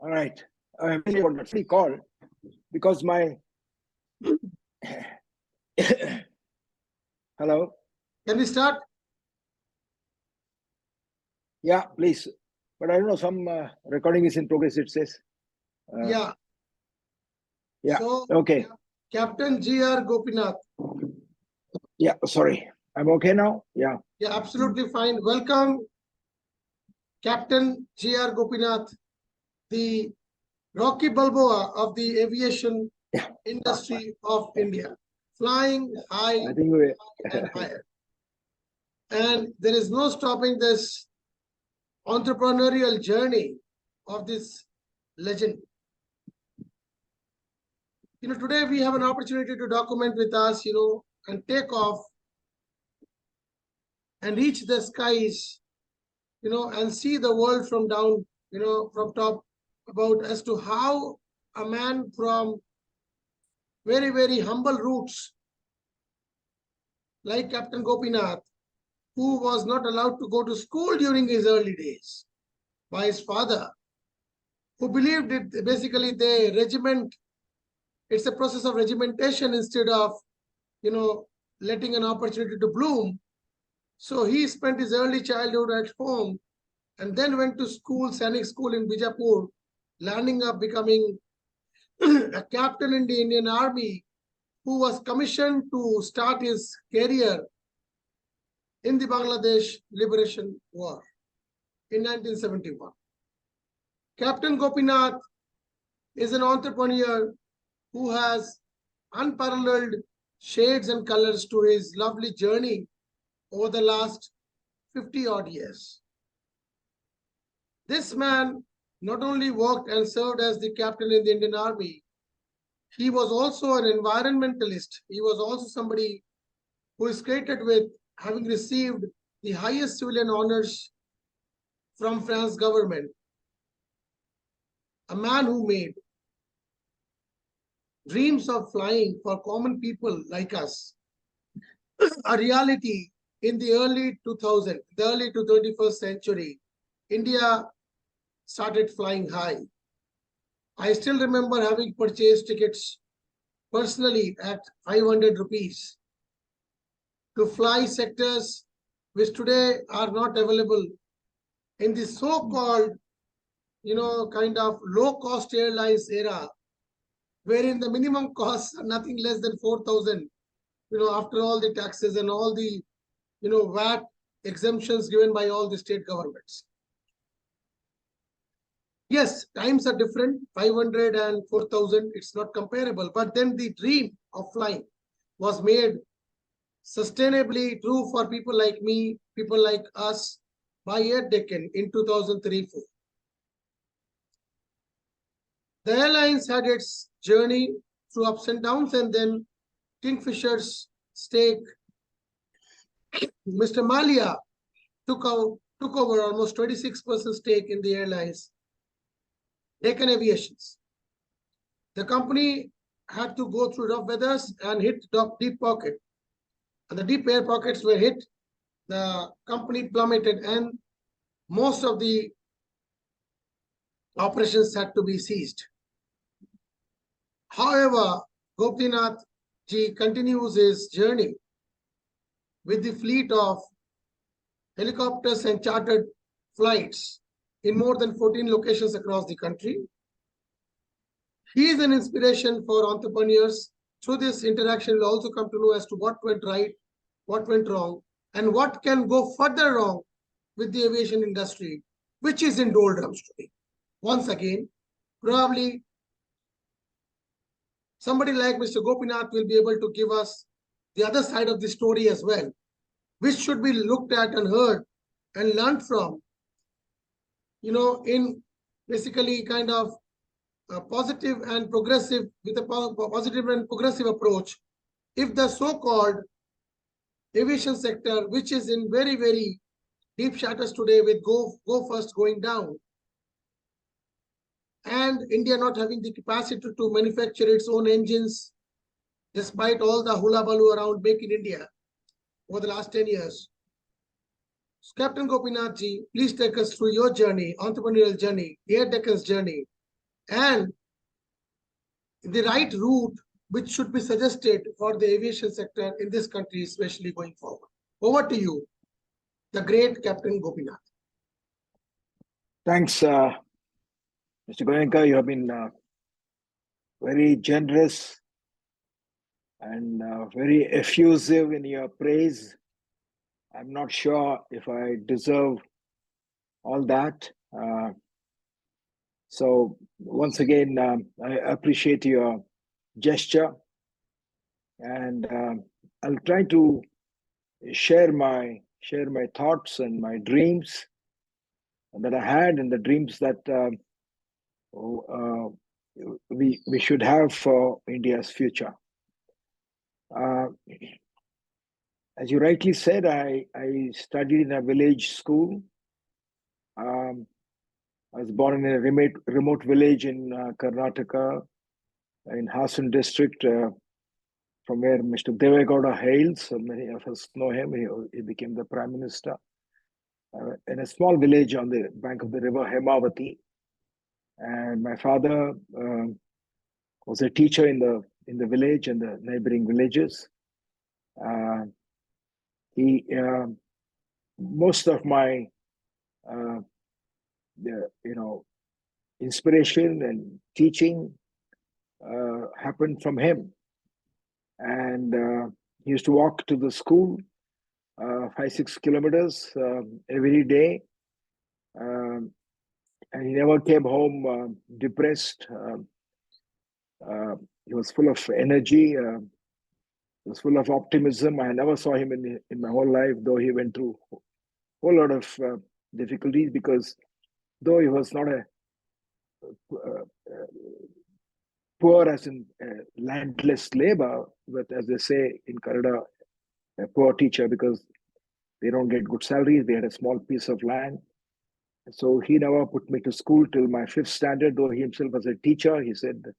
All right. I'm really on that free call because my hello. Can we start? Yeah, please. But I don't know, some recording is in progress, it says. Yeah. Yeah. So, Okay. Captain Gopinath. Yeah, sorry. I'm okay now? Yeah. Yeah, absolutely fine. Welcome, Captain Gopinath, the Rocky Balboa of the aviation industry of India, flying high I think we and higher. And there is no stopping this entrepreneurial journey of this legend. Today we have an opportunity to document with us, and take off and reach the skies, and see the world from down, from top, about as to how a man from very, very humble roots like Captain Gopinath, who was not allowed to go to school during his early days by his father, who believed it basically the regiment, it's a process of regimentation instead of, letting an opportunity to bloom. So he spent his early childhood at home and then went to school, Sainik School in Bijapur, landing up becoming a captain in the Indian Army, who was commissioned to start his career in the Bangladesh Liberation War in 1971. Captain Gopinath is an entrepreneur who has unparalleled shades and colors to his lovely journey over the last 50 odd years. This man not only worked and served as the captain in the Indian Army, he was also an environmentalist. He was also somebody who is credited with having received the highest civilian honors from France government. A man who made dreams of flying for common people like us a reality in the early 2000s, the early to 21st century. India started flying high. I still remember having purchased tickets personally at 500 rupees to fly sectors which today are not available in the so-called, kind of low-cost airlines era, wherein the minimum costs are nothing less than 4,000, after all the taxes and all the, VAT exemptions given by all the state governments. Yes, times are different, 500 and 4,000, it's not comparable. But then the dream of flying was made sustainably true for people like me, people like us, by Air Deccan in 2003-04. The airlines had its journey through ups and downs, and then Kingfisher's stake, Mr. Malia took over almost 26% stake in the airlines, Deccan Aviations. The company had to go through rough weathers and hit deep pocket. And the deep air pockets were hit. The company plummeted and most of the operations had to be seized. However, Gopinath ji continues his journey with the fleet of helicopters and chartered flights in more than 14 locations across the country. He is an inspiration for entrepreneurs. Through this interaction, we'll also come to know as to what went right, what went wrong, and what can go further wrong with the aviation industry, which is in doldrums today. Once again, probably somebody like Mr. Gopinath will be able to give us the other side of the story as well, which should be looked at and heard and learned from, in basically kind of a positive and progressive, with a positive and progressive approach. If the so-called aviation sector, which is in very, very deep shatters today with go first going down, and India not having the capacity to manufacture its own engines, despite all the hula baloo around Make in India over the last 10 years. Captain Gopinath ji, please take us through your journey, entrepreneurial journey, Air Deccan's journey, and the right route which should be suggested for the aviation sector in this country, especially going forward. Over to you, the great Captain Gopinath. Thanks, Mr. Goenka. You have been very generous and very effusive in your praise. I'm not sure if I deserve all that. So once again, I appreciate your gesture, and I'll try to share my thoughts and my dreams that I had, and the dreams that we should have for India's future. As you rightly said, I studied in a village school. I was born in a remote village in Karnataka, in Hassan district, from where Mr. Devegowda hails. So many of us know him. He became the prime minister. In a small village on the bank of the river Hemavati. And my father was a teacher in the village and the neighboring villages. Most of my inspiration and teaching happened from him. And he used to walk to the school 5-6 kilometers every day. And he never came home depressed. He was full of energy. He was full of optimism. I never saw him in my whole life, though he went through a whole lot of difficulties, because though he was not a poor as in landless labor, but as they say in Kannada, a poor teacher, because they don't get good salaries. They had a small piece of land. So he never put me to school till my 5th standard, though he himself was a teacher. He said,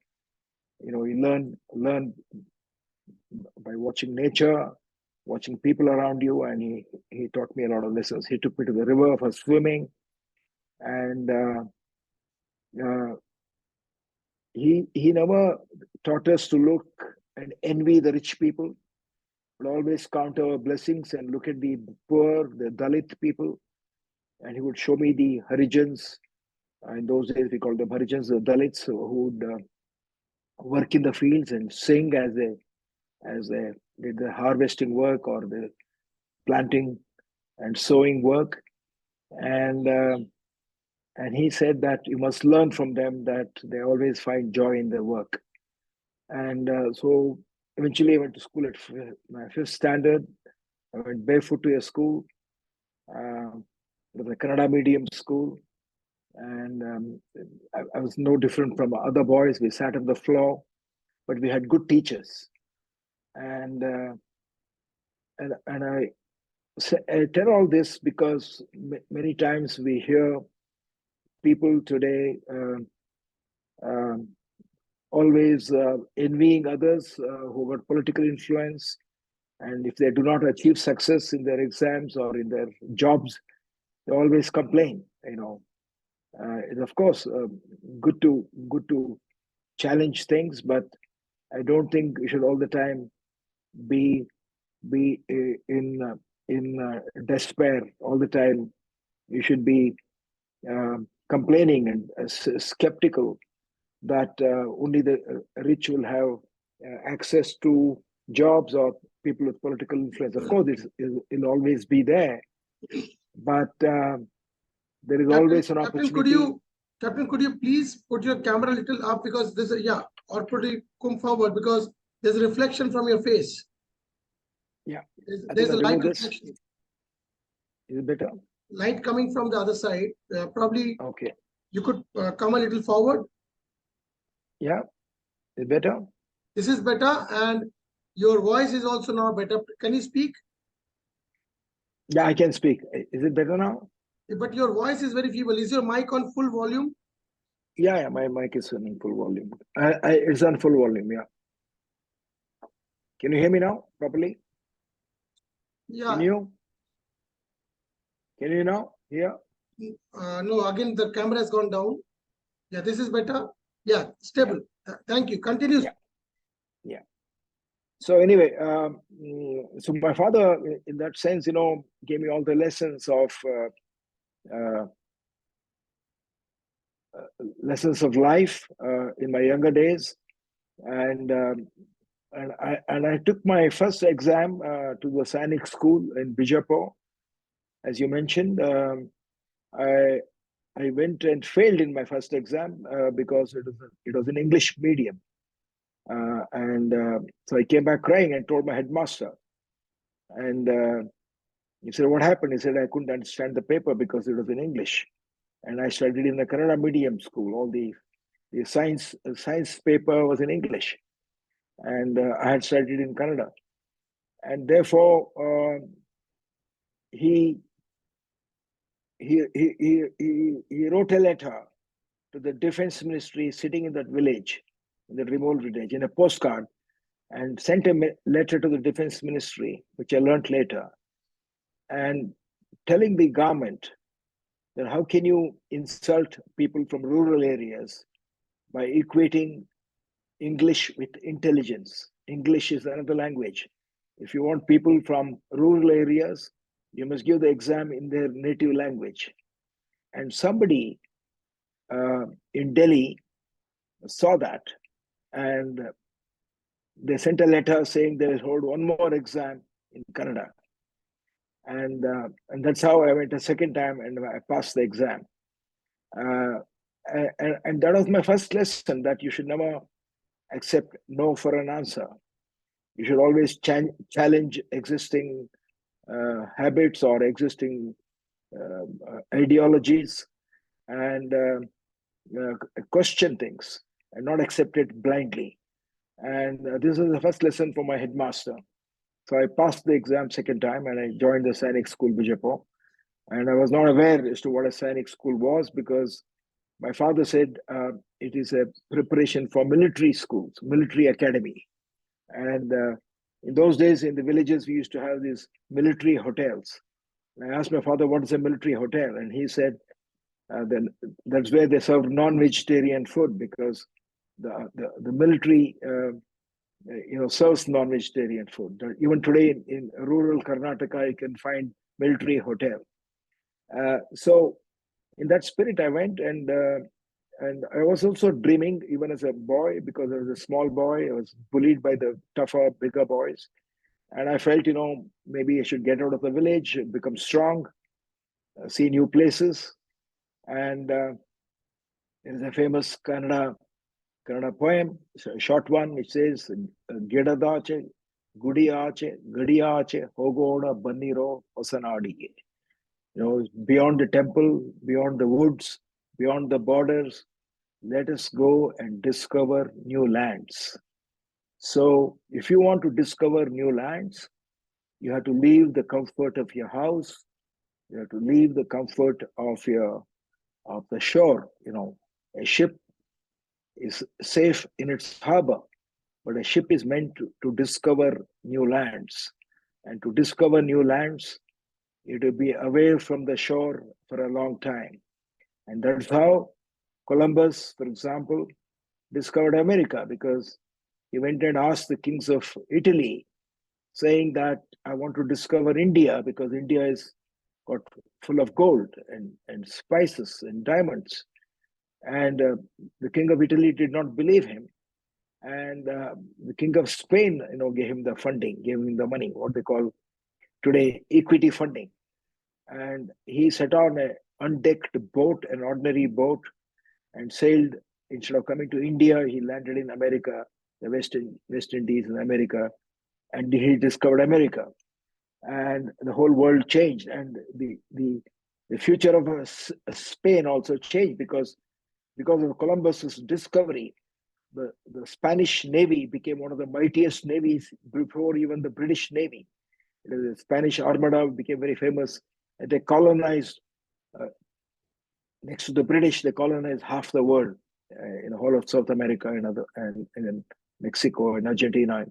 he learn by watching nature, watching people around you, and he taught me a lot of lessons. He took me to the river for swimming, and he never taught us to look and envy the rich people, but always count our blessings and look at the poor, the Dalit people. And he would show me the Harijans. In those days, we called them Harijans, the Dalits, who would work in the fields and sing as they did the harvesting work or the planting and sowing work. And he said that you must learn from them, that they always find joy in their work. And so eventually I went to school at my 5th standard. I went barefoot to a school. It was a Kannada medium school. And I was no different from other boys. We sat on the floor, but we had good teachers. And I tell all this because many times we hear people today always envying others who got political influence, and if they do not achieve success in their exams or in their jobs, they always complain. It's of course good to challenge things, but I don't think we should all the time be in despair all the time. You should be complaining and skeptical that only the rich will have access to jobs or people with political influence. Of course, it'll always be there, but there is always an opportunity. Captain, could you please put your camera a little up, because this is, or put it come forward, because there's a reflection from your face. Yeah, there's a light reflection. Is it better? Light coming from the other side. Probably. Okay. You could come a little forward. Yeah. Is it better? This is better, and your voice is also now better. Can you speak? Yeah, I can speak. Is it better now? But your voice is very feeble. Is your mic on full volume? Yeah, my mic is on full volume. It's on full volume, yeah. Can you hear me now properly? Yeah. Can you now? Yeah. No, again, the camera has gone down. Yeah, this is better. Yeah, stable. Thank you. Continue. Yeah. Yeah. So anyway, so my father, in that sense, gave me all the lessons of life in my younger days, and I took my first exam to the Sainik school in Bijapur, as you mentioned. I I went and failed in my first exam because it was an English medium, and so I came back crying and told my headmaster, and he said, "What happened?" He said, "I couldn't understand the paper because it was in English, and I studied in a Kannada medium school. All the science paper was in English, and I had studied in Kannada, and therefore he, he wrote a letter to the defense ministry sitting in that village, in the remote village, in a postcard, and sent a letter to the defense ministry, which I learned later, and telling the government that how can you insult people from rural areas by equating English with intelligence? English is another language. If you want people from rural areas, you must give the exam in their native language. And somebody in Delhi saw that, and they sent a letter saying they will hold one more exam in Kannada. And that's how I went a second time and I passed the exam. Uh, and that was my first lesson, that you should never accept no for an answer. You should always challenge existing habits or existing ideologies, and question things and not accept it blindly. And this is the first lesson for my headmaster. So I passed the exam second time and I joined the Sainik School, Bijapur. And I was not aware as to what a Sainik school was, because my father said it is a preparation for military schools, military academy. And in those days, in the villages, we used to have these military hotels. And I asked my father, what is a military hotel? And he said, then that's where they serve non-vegetarian food, because the military serves non-vegetarian food. Even today in rural Karnataka, you can find military hotel. So in that spirit, I went, and I was also dreaming, even as a boy, because I was a small boy. I was bullied by the tougher, bigger boys, and I felt, maybe I should get out of the village, become strong, see new places. And there's a famous Kannada poem, it's a short one, which says, "Gedadache, Gudiache, Gadiache, Hogoda, Banniro, Hosanadiye." Beyond the temple, beyond the woods, beyond the borders, let us go and discover new lands. So, if you want to discover new lands, you have to leave the comfort of your house. You have to leave the comfort of the shore. A ship is safe in its harbor, but a ship is meant to discover new lands. And to discover new lands, you have to be away from the shore for a long time. And that's how Columbus, for example, discovered America, because he went and asked the kings of Italy, saying that I want to discover India because India is got full of gold and spices and diamonds. And the king of Italy did not believe him. And the king of Spain, gave him the funding, gave him the money, what they call today equity funding. And he set on an undecked boat, an ordinary boat, and sailed. Instead of coming to India, he landed in America, the West Indies and America, and he discovered America. And the whole world changed, and the future of Spain also changed, because of Columbus's discovery. The Spanish Navy became one of the mightiest navies before even the British Navy. The Spanish Armada became very famous, and they colonized, next to the British, they colonized half the world, in the whole of South America and in Mexico and Argentina,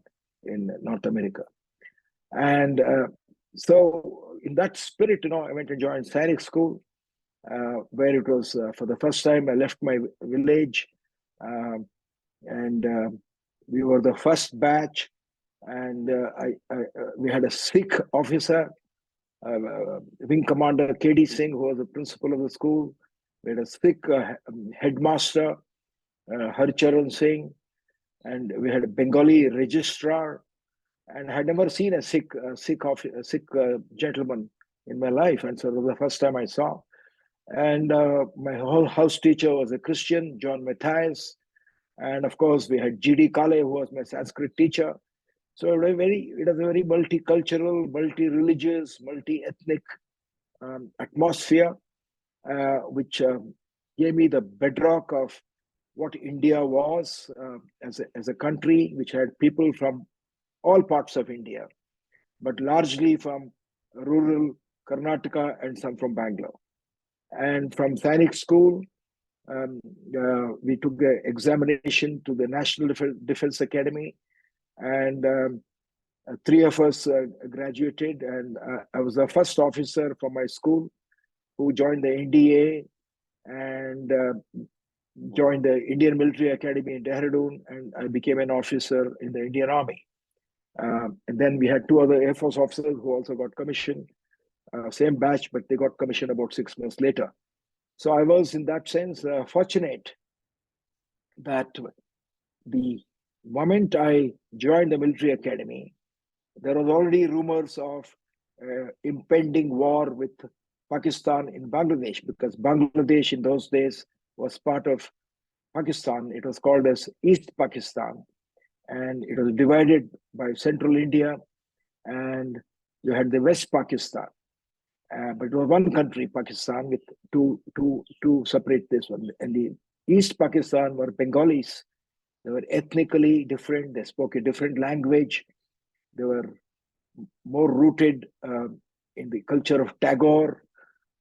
in North America. And so in that spirit, I went to join Sainik School, where it was, for the first time, I left my village. Um, and we were the first batch. And we had a Sikh officer, Wing Commander K.D. Singh, who was the principal of the school. We had a Sikh headmaster, Harcharan Singh, and we had a Bengali registrar. And I had never seen a Sikh gentleman in my life, and so it was the first time I saw. And my whole house teacher was a Christian, John Matthias, and of course we had G.D. Kale, who was my Sanskrit teacher. So it was a very multicultural, multi-religious, multi-ethnic atmosphere, which gave me the bedrock of what India was as a country, which had people from all parts of India, but largely from rural Karnataka and some from Bangalore. And from Sainik School, we took the examination to the National Defense Academy, and three of us graduated, and I was the first officer from my school who joined the NDA and joined the Indian Military Academy in Dehradun, and I became an officer in the Indian Army. And then we had two other Air Force officers who also got commissioned, same batch, but they got commissioned about 6 months later. So I was, in that sense, fortunate that the moment I joined the military academy, there was already rumors of impending war with Pakistan in Bangladesh, because Bangladesh in those days was part of Pakistan. It was called as East Pakistan, and it was divided by central India, and you had the West Pakistan. But it was one country, Pakistan, with two separate this one. And the East Pakistan were Bengalis. They were ethnically different. They spoke a different language. They were more rooted in the culture of Tagore.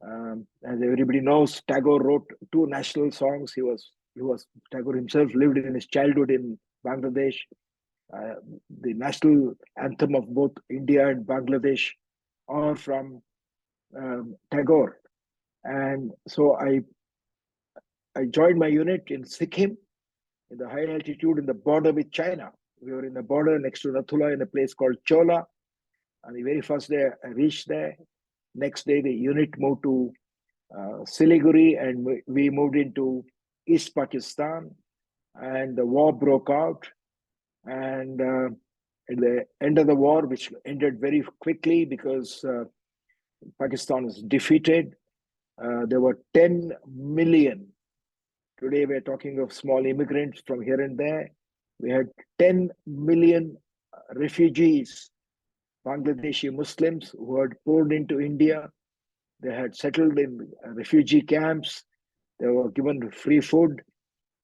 As everybody knows, Tagore wrote two national songs. Tagore himself lived in his childhood in Bangladesh. The national anthem of both India and Bangladesh are from Tagore. And so I joined my unit in Sikkim, in the high altitude in the border with China. We were in the border next to Nathula in a place called Chola. And the very first day I reached there. Next day, the unit moved to Siliguri, and we moved into East Pakistan. And the war broke out. And at the end of the war, which ended very quickly because Pakistan was defeated, there were 10 million. Today, we're talking of small immigrants from here and there. We had 10 million refugees, Bangladeshi Muslims, who had poured into India. They had settled in refugee camps. They were given free food.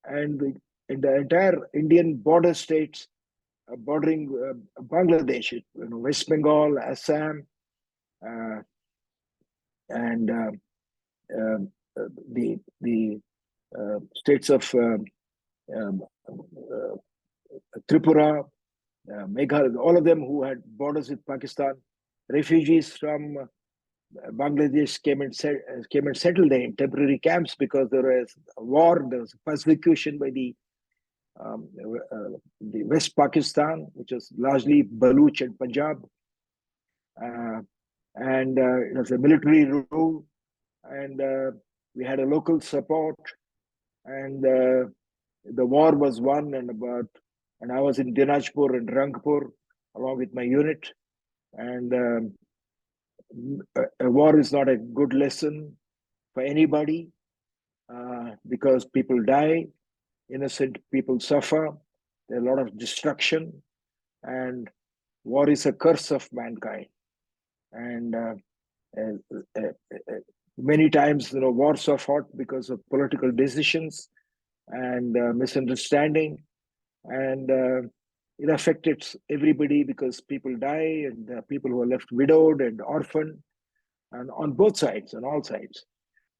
And in the entire Indian border states bordering Bangladesh, West Bengal, Assam, and the states of Tripura, Meghalaya, all of them who had borders with Pakistan, refugees from Bangladesh came and settled there in temporary camps because there was a war, there was persecution by the West Pakistan, which was largely Baluch and Punjab, and it was a military rule, and we had a local support, and the war was won, and I was in Dinajpur and Rangpur along with my unit, and a war is not a good lesson for anybody because people die, innocent people suffer, there's a lot of destruction, and war is a curse of mankind. And many times, wars are fought because of political decisions and misunderstanding, and it affected everybody because people die, and people who are left widowed and orphaned, and on both sides, on all sides.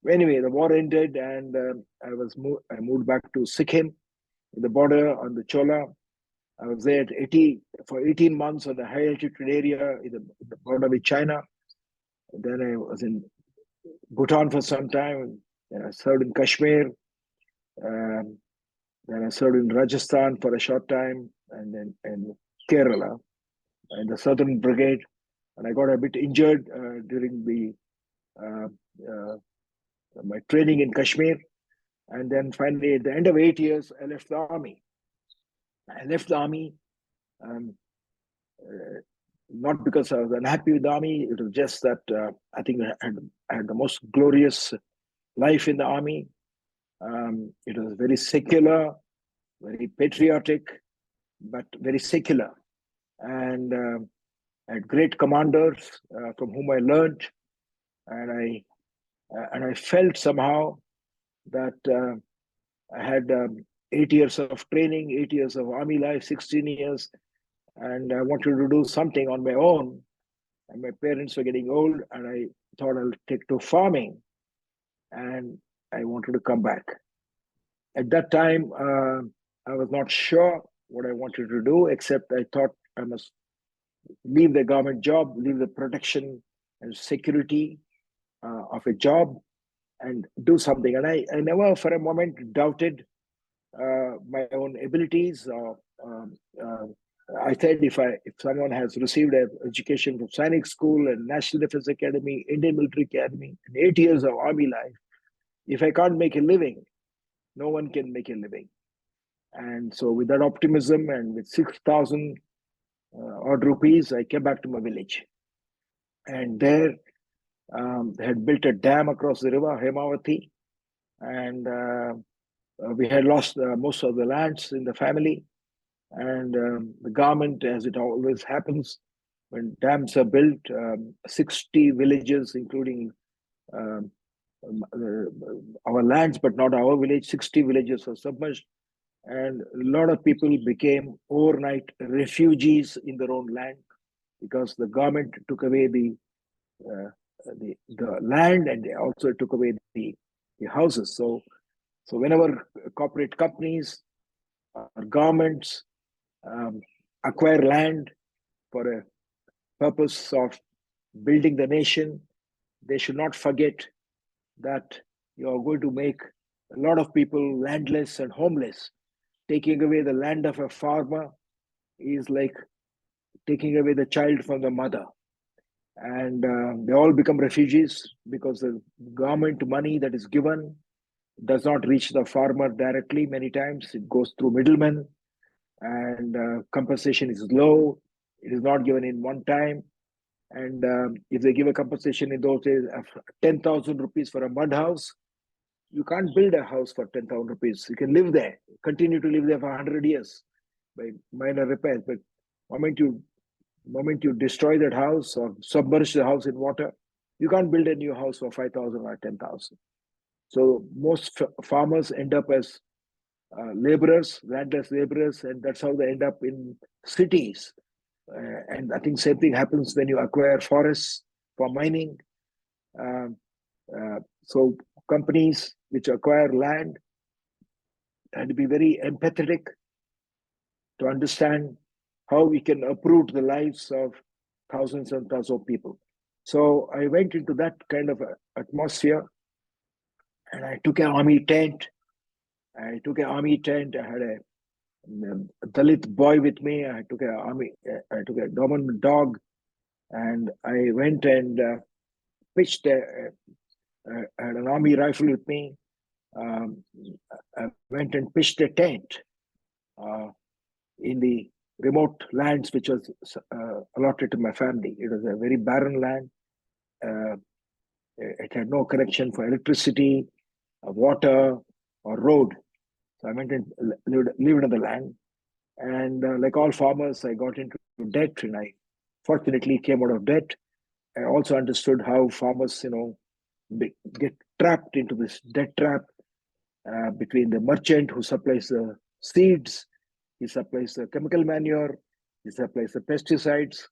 Anyway, the war ended, and I moved back to Sikkim, the border on the Chola. I was there for 18 months on the high altitude area in the border with China. And then I was in Bhutan for some time. And I served in Kashmir. Then I served in Rajasthan for a short time, and then in Kerala, in the Southern Brigade. And I got a bit injured during uh, uh, my training in Kashmir. And then finally, at the end of 8 years, I left the army. I left the army um, uh, not because I was unhappy with the army. It was just that I think I had the most glorious life in the army. It was very secular, very patriotic, but very secular. And I had great commanders from whom I learned, and I felt somehow that I had 8 years of training, 8 years of army life, 16 years, and I wanted to do something on my own. And my parents were getting old, and I thought I'll take to farming, and I wanted to come back. At that time, I was not sure what I wanted to do, except I thought I must leave the government job, leave the protection and security of a job, and do something. And I never for a moment doubted my own abilities. I said if someone has received an education from Sainik School and National Defense Academy, Indian Military Academy, and 8 years of army life, if I can't make a living, no one can make a living. And so, with that optimism and with 6,000 odd rupees, I came back to my village. And there, they had built a dam across the river, Hemavati, and we had lost most of the lands in the family. And the government, as it always happens, when dams are built, 60 villages, including um, our lands, but not our village, 60 villages were submerged. And a lot of people became overnight refugees in their own land because the government took away the land, and they also took away the houses. So whenever corporate companies or governments um, acquire land for a purpose of building the nation, they should not forget that you are going to make a lot of people landless and homeless. Taking away the land of a farmer is like taking away the child from the mother. And they all become refugees because the government money that is given does not reach the farmer directly. Many times it goes through middlemen, and compensation is low. It is not given in one time. And if they give a compensation in those days of 10,000 rupees for a mud house, you can't build a house for 10,000 rupees. You can live there, continue to live there for 100 years by minor repairs. But moment you destroy that house or submerge the house in water, you can't build a new house for 5,000 or 10,000. So most farmers end up as laborers, landless laborers, and that's how they end up in cities. And I think same thing happens when you acquire forests for mining. Um, so companies which acquire land had to be very empathetic to understand how we can uproot the lives of thousands and thousands of people. So I went into that kind of atmosphere, and I took an army tent. I had a Dalit boy with me. I took a government dog, and I went and pitched. I had an army rifle with me. Um, I went and pitched a tent uh, in the remote lands which was allotted to my family. It was a very barren land. Uh, it had no connection for electricity, water, or road. So I went and lived on the land. And like all farmers, I got into debt, and I fortunately came out of debt. I also understood how farmers, get trapped into this debt trap between the merchant who supplies the seeds, he supplies the chemical manure, he supplies the pesticides,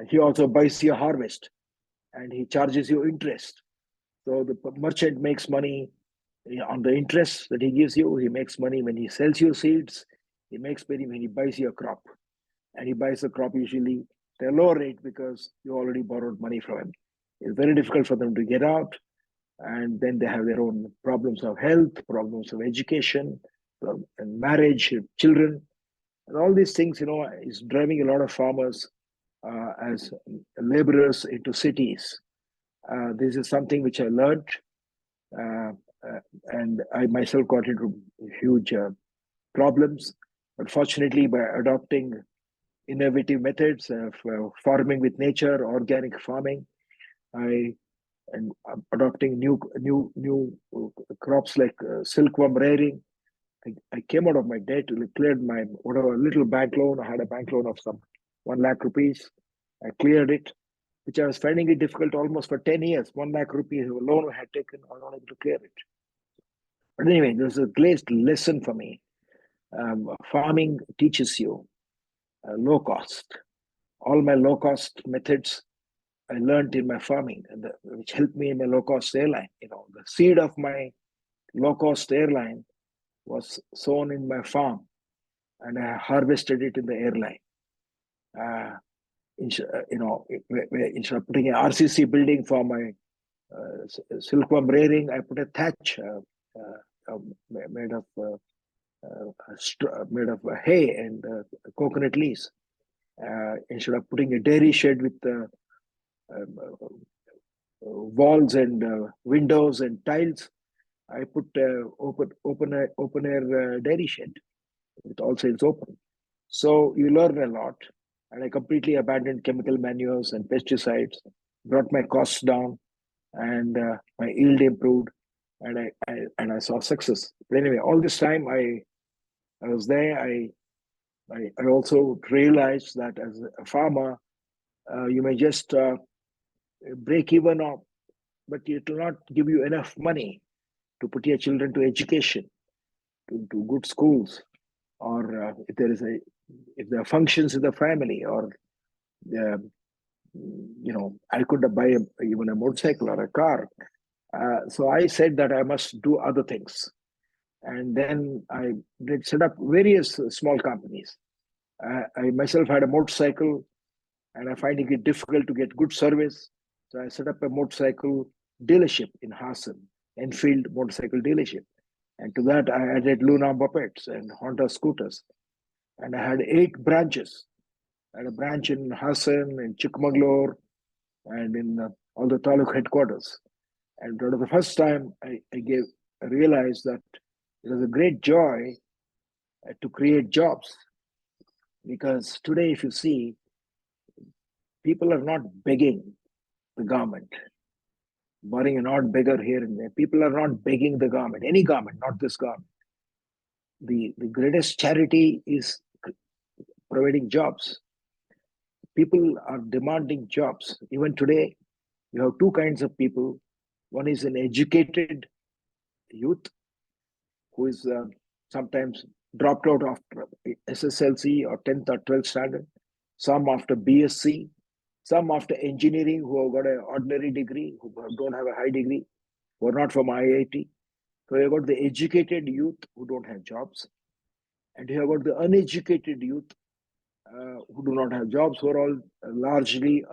he also buys your harvest, and he charges you interest. So the merchant makes money on the interest that he gives you. He makes money when he sells you seeds. He makes money when he buys your crop. And he buys the crop usually at a lower rate because you already borrowed money from him. It's very difficult for them to get out. And then they have their own problems of health, problems of education, and marriage, children, and all these things, is driving a lot of farmers as laborers into cities. This is something which I learned, uh, and I myself got into huge problems. But fortunately, by adopting innovative methods of farming with nature, organic farming, and adopting new crops like silkworm rearing, I came out of my debt, cleared my whatever little bank loan. I had a bank loan of some 1 lakh rupees. I cleared it, which I was finding it difficult almost for 10 years. 1 lakh rupees loan I had taken, I was not able to clear it. But anyway, this is a great lesson for me. Farming teaches you low cost. All my low cost methods I learned in my farming, which helped me in my low cost airline. The seed of my low cost airline was sown in my farm, and I harvested it in the airline. Instead of putting an RCC building for my silkworm rearing, I put a thatch made of hay and coconut leaves. Instead of putting a dairy shed with walls and windows and tiles, I put open air dairy shed with all sides open. So you learn a lot, and I completely abandoned chemical manures and pesticides, brought my costs down, and my yield improved, and I saw success. But anyway, all this time I was there. I also realized that as a farmer, you may just break even, but it will not give you enough money to put your children to education, to good schools, or if there are functions in the family, or I couldn't buy even a motorcycle or a car. So I said that I must do other things, and then I did set up various small companies. I myself had a motorcycle, and I finding it difficult to get good service. So I set up a motorcycle dealership in Hassan, Enfield motorcycle dealership. And to that, I added Luna mopeds and Honda scooters. And I had 8 branches. I had a branch in Hassan, in Chikmagalur, and in all the taluk headquarters. And for the first time, I realized that it was a great joy to create jobs. Because today, if you see, people are not begging the government, barring an odd beggar here and there. People are not begging the government, any government, not this government. The greatest charity is providing jobs. People are demanding jobs. Even today, you have 2 kinds of people. One is an educated youth who is sometimes dropped out after SSLC or 10th or 12th standard, some after BSc, some after engineering who have got an ordinary degree, who don't have a high degree, who are not from IIT. So you have got the educated youth who don't have jobs, and you have got the uneducated youth who do not have jobs, who are all largely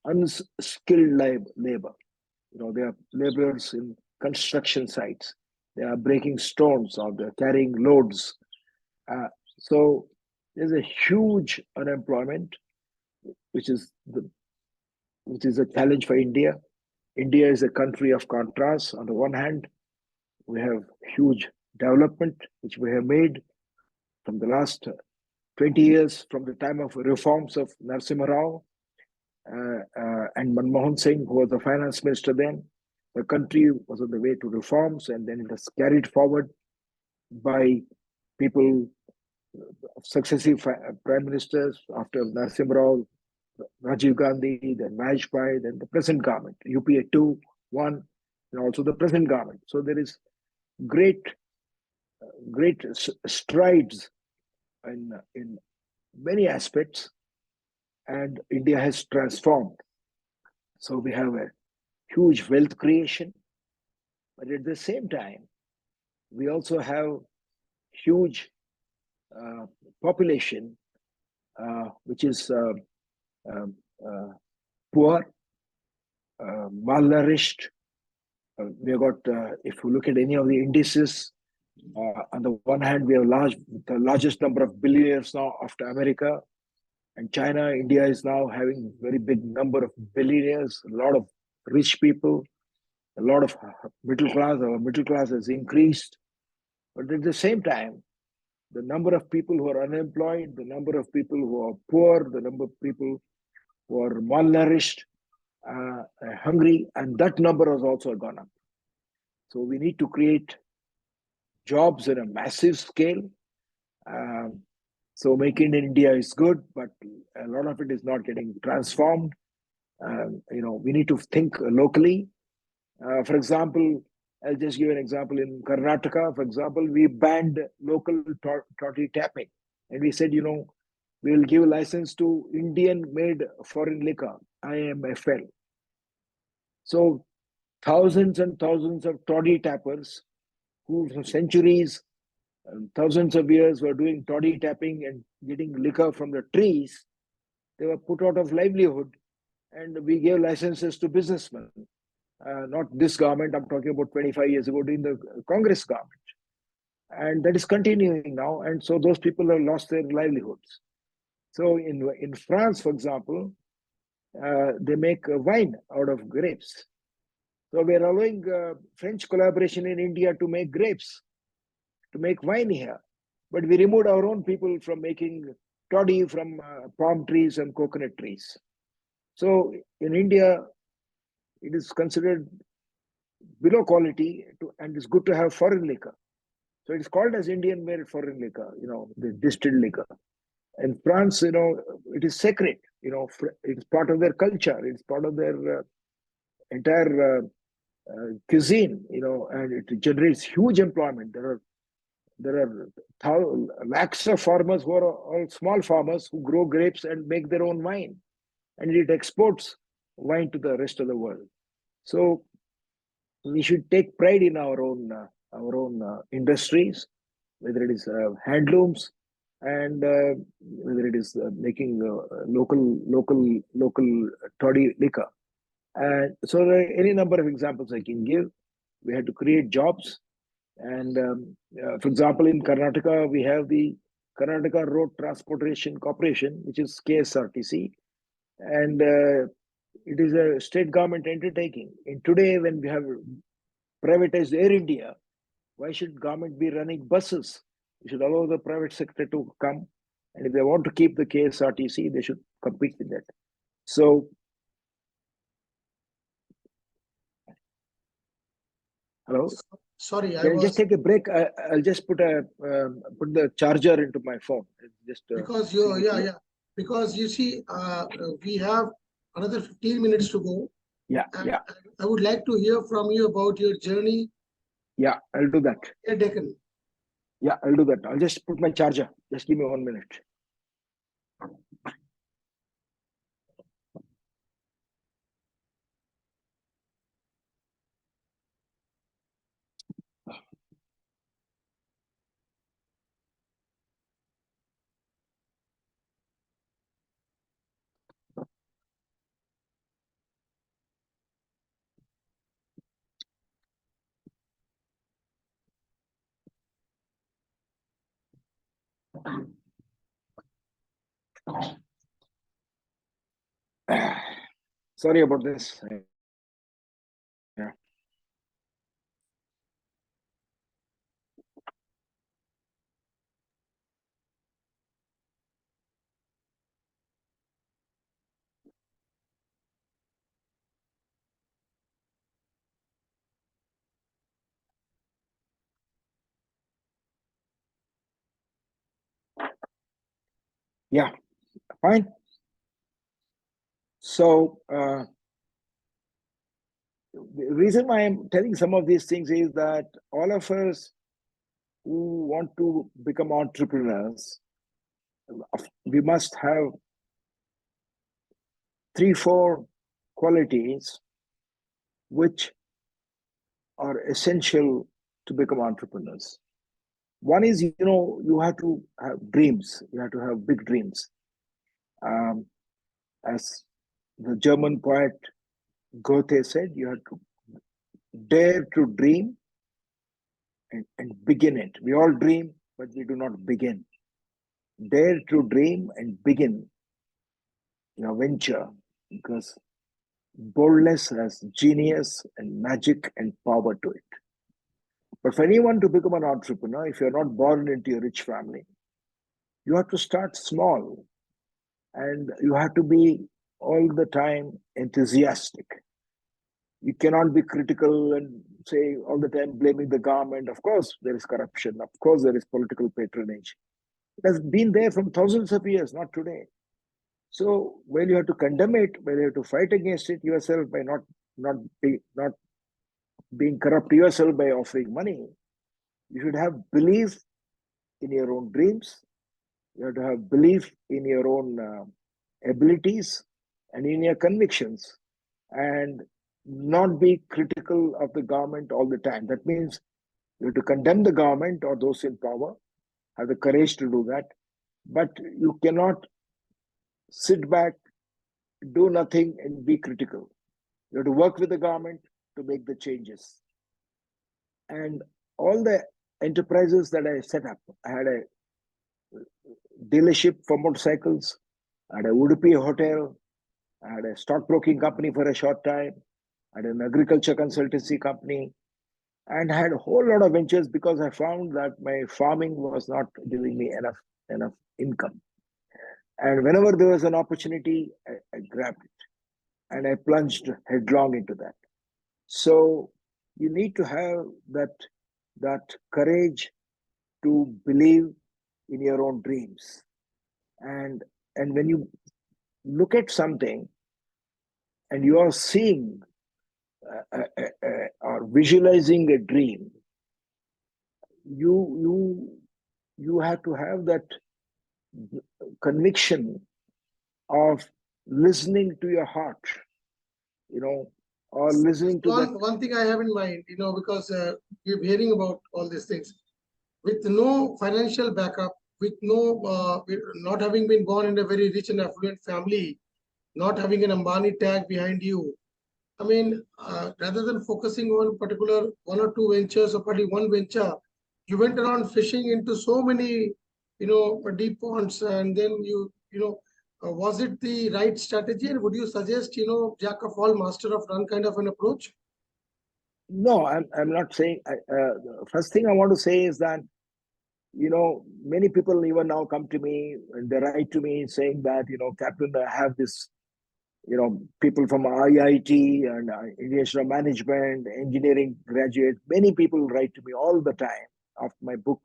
unskilled labor. They are laborers in construction sites. They are breaking stones, or they're carrying loads. So there's a huge unemployment, which is a challenge for India. India is a country of contrasts. On the one hand, we have huge development, which we have made from the last 20 years, from the time of reforms of Narasimha Rao and Manmohan Singh, who was the finance minister then. The country was on the way to reforms, and then it was carried forward by people, successive prime ministers after Narasimha Rao, Rajiv Gandhi, then Vajpayee, then the present government, UPA 2, 1, and also the present government. So there is great strides in many aspects, and India has transformed. So we have a huge wealth creation, but at the same time, we also have huge population which is poor, malnourished. We have got, if you look at any of the indices, On the one hand, we have the largest number of billionaires now after America and China. India is now having very big number of billionaires, a lot of rich people, a lot of middle class. Our middle class has increased, but at the same time, the number of people who are unemployed, the number of people who are poor, the number of people who are malnourished, hungry, and that number has also gone up. So we need to create jobs in a massive scale. So Make in India is good, but a lot of it is not getting transformed. We need to think locally. For example, I'll just give an example. In Karnataka, for example, we banned local toddy tapping. And we said, we will give license to Indian-made foreign liquor, IMFL. So thousands and thousands of toddy tappers who for centuries, thousands of years were doing toddy tapping and getting liquor from the trees, they were put out of livelihood, and we gave licenses to businessmen. Not this government, I'm talking about 25 years ago during the Congress government. And that is continuing now. And so those people have lost their livelihoods. So in France, for example, they make wine out of grapes. So we're allowing French collaboration in India to make grapes, to make wine here. But we removed our own people from making toddy from palm trees and coconut trees. So in India, it is considered below quality and it's good to have foreign liquor. So it's called as Indian-made foreign liquor, the distilled liquor. In France, it is sacred. It's part of their culture. It's part of their entire cuisine. And it generates huge employment. There are lakhs of farmers who are all small farmers who grow grapes and make their own wine, and it exports wine to the rest of the world. So we should take pride in our own industries, whether it is handlooms and whether it is making local toddy liquor. And so there are any number of examples I can give. We had to create jobs. And for example, in Karnataka, we have the Karnataka Road Transportation Corporation, which is KSRTC. And it is a state government undertaking. And today, when we have privatized Air India, why should government be running buses? We should allow the private sector to come. And if they want to keep the KSRTC, they should compete with that. So, hello? Sorry, Can I just take a break? I'll just put the charger into my phone. Just because because you see, we have another 15 minutes to go. Yeah, and yeah. I would like to hear from you about your journey. Yeah, I'll do that. Deccan. Yeah, I'll do that. I'll just put my charger. Just give me 1 minute. Sorry about this. Yeah. Yeah, fine. So the reason why I'm telling some of these things is that all of us who want to become entrepreneurs, we must have 3-4 qualities which are essential to become entrepreneurs. One is, you have to have dreams. You have to have big dreams. As the German poet Goethe said, you have to dare to dream and begin it. We all dream, but we do not begin. Dare to dream and begin your venture, because boldness has genius and magic and power to it. But for anyone to become an entrepreneur, if you're not born into a rich family, you have to start small, and you have to be all the time enthusiastic. You cannot be critical and say all the time blaming the government. Of course, there is corruption. Of course, there is political patronage. It has been there from thousands of years, not today. So when you have to condemn it, when you have to fight against it yourself by not being corrupt yourself by offering money, you should have belief in your own dreams. You have to have belief in your own abilities and in your convictions, and not be critical of the government all the time. That means you have to condemn the government or those in power, have the courage to do that, but you cannot sit back, do nothing, and be critical. You have to work with the government to make the changes. And all the enterprises that I set up, I had a dealership for motorcycles, I had a Udupi hotel, I had a stockbroking company for a short time, I had an agriculture consultancy company, and I had a whole lot of ventures because I found that my farming was not giving me enough income. And whenever there was an opportunity, I grabbed it and I plunged headlong into that. So you need to have that courage to believe in your own dreams. And when you look at something and you are seeing or visualizing a dream, you have to have that conviction of listening to your heart, or listening to that. One thing I have in mind, because we're hearing about all these things. With no financial backup, with not having been born in a very rich and affluent family, not having an Ambani tag behind you, I mean, rather than focusing on particular one or two ventures or probably one venture, you went around fishing into so many, deep ponds, and then was it the right strategy? And would you suggest, jack of all, master of none kind of an approach? No, I'm not saying. First thing I want to say is that, many people even now come to me and they write to me saying that, Captain, I have this, people from IIT and International Management, engineering graduates. Many people write to me all the time after my book,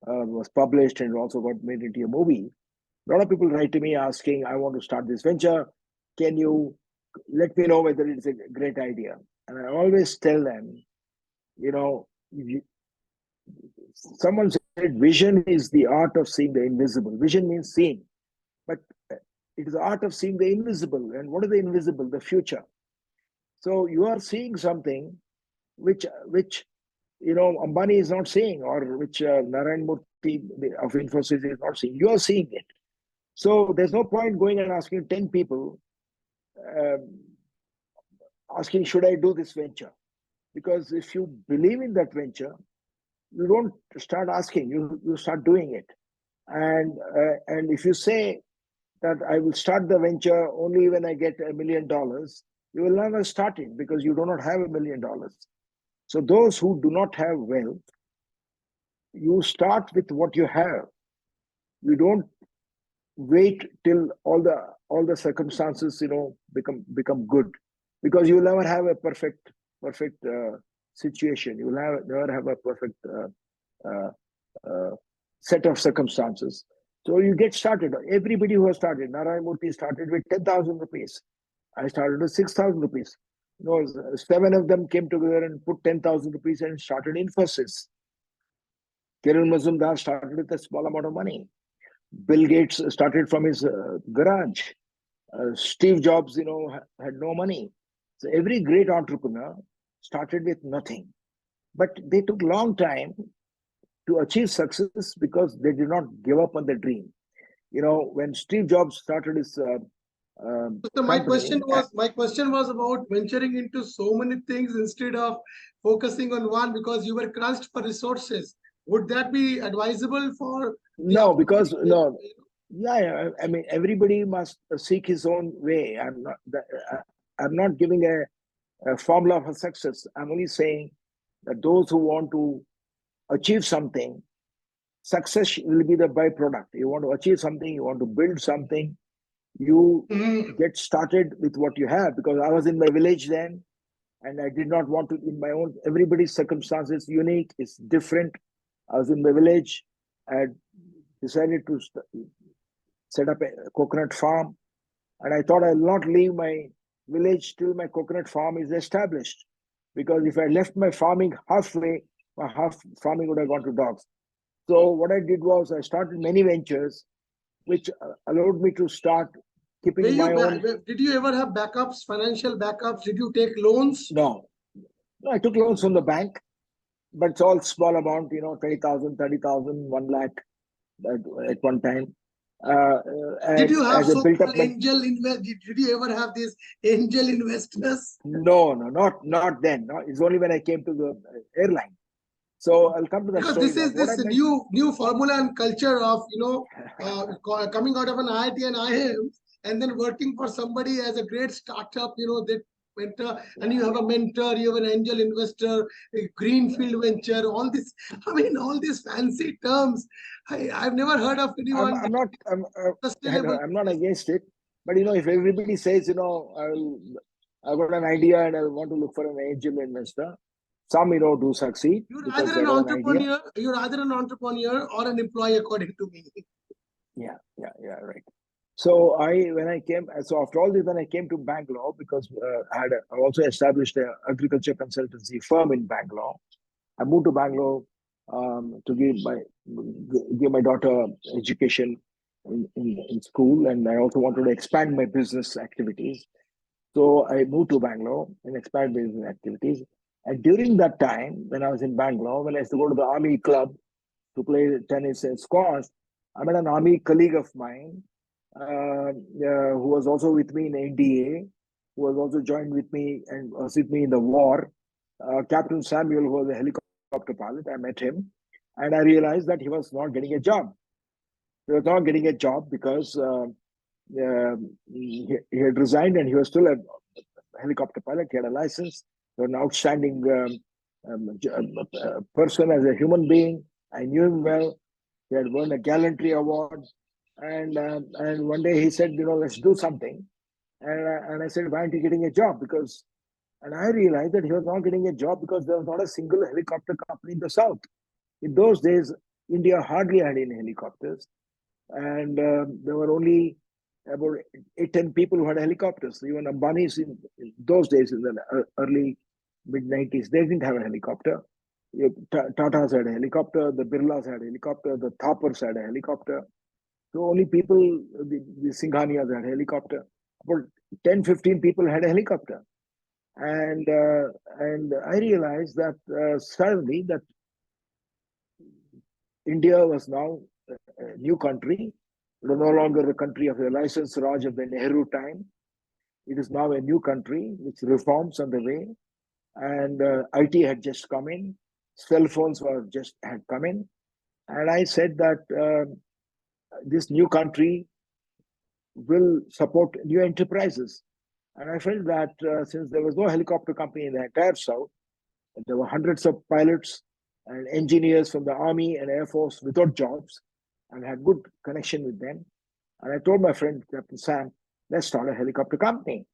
was published and also got made into a movie. A lot of people write to me asking, I want to start this venture. Can you let me know whether it's a great idea? And I always tell them, someone said vision is the art of seeing the invisible. Vision means seeing, but it is the art of seeing the invisible. And what is the invisible? The future. So you are seeing something which Ambani is not seeing, or which Narayan Murthy of Infosys is not seeing. You are seeing it. So there's no point going and asking 10 people, asking, should I do this venture? Because if you believe in that venture, you don't start asking, you start doing it. And if you say that I will start the venture only when I get $1 million, you will never start it because you do not have $1 million. So those who do not have wealth, you start with what you have. You don't wait till all the circumstances become good, because you will never have a perfect situation. You will never have a perfect set of circumstances. So you get started. Everybody who has started, Narayan Murthy started with 10,000 rupees. I started with 6,000 rupees. 7 of them came together and put 10,000 rupees and started Infosys. Kiran Mazumdar started with a small amount of money. Bill Gates started from his garage. Steve Jobs, had no money. So every great entrepreneur started with nothing. But they took a long time to achieve success because they did not give up on the dream. When Steve Jobs started his So company. my question was about venturing into so many things instead of focusing on one because you were crunched for resources. Would that be advisable for the No, because upcoming? no, yeah, yeah, I mean, everybody must seek his own way. I'm not giving a formula for success. I'm only saying that those who want to achieve something, success will be the byproduct. You want to achieve something, you want to build something, you Mhm. get started with what you have. Because I was in my village then, and I did not want to, in my own, everybody's circumstances unique, it's different. I was in my village. I had decided to set up a coconut farm, and I thought I'll not leave my village till my coconut farm is established. Because if I left my farming halfway, my half farming would have gone to dogs. So what I did was I started many ventures, which allowed me to start keeping my own. Did you ever have backups, financial backups? Did you take loans? No, no, I took loans from the bank, but it's all small amount, 20,000, 30,000, 1 lakh at one time. Did you have As I built up so-called my. angel invest? Did you ever have these angel investors? No, no, not then. No, it's only when I came to the airline. So I'll come to that Because story this now. is What I this meant. new formula and culture of coming out of an IIT and IIMs and then working for somebody as a great startup, that mentor, and you Yeah, have a mentor, you have an angel investor, a greenfield venture, all this. I mean, all these fancy terms. I've never heard of anyone I'm not. I know, sustainable. I'm not against it, but if everybody says, I've got an idea and I want to look for an angel investor, some do succeed You're because either they an have an idea. entrepreneur, you're either an entrepreneur or an employee, according to me. Yeah, yeah, yeah, right. So when I came, so after all this, when I came to Bangalore, because I also established an agriculture consultancy firm in Bangalore. I moved to Bangalore to give my daughter education in school, and I also wanted to expand my business activities. So I moved to Bangalore and expanded business activities. And during that time, when I was in Bangalore, when I used to go to the army club to play tennis and squash, I met an army colleague of mine who was also with me in NDA, who was also joined with me and was with me in the war. Captain Samuel, who was a helicopter pilot, I met him, and I realized that he was not getting a job. He was not getting a job because he had resigned, and he was still a helicopter pilot. He had a license. He was an outstanding person as a human being. I knew him well. He had won a gallantry award, and one day he said, let's do something. And I said, why aren't you getting a job? And I realized that he was not getting a job because there was not a single helicopter company in the south. In those days, India hardly had any helicopters, and there were only about 8-10 people who had helicopters. Even Ambani's in those days, in the early mid-90s, they didn't have a helicopter. Tata's had a helicopter, the Birlas had a helicopter, the Thapars had a helicopter. So only people, the Singhanias had a helicopter. About 10, 15 people had a helicopter. And I realized that suddenly that India was now a new country. It was no longer the country of the license Raj of the Nehru time. It is now a new country with reforms on the way, and IT had just come in, cell phones had come in, and I said that this new country will support new enterprises. And I felt that since there was no helicopter company in the entire South, there were hundreds of pilots and engineers from the Army and Air Force without jobs, and had good connection with them. And I told my friend, Captain Sam, let's start a helicopter company.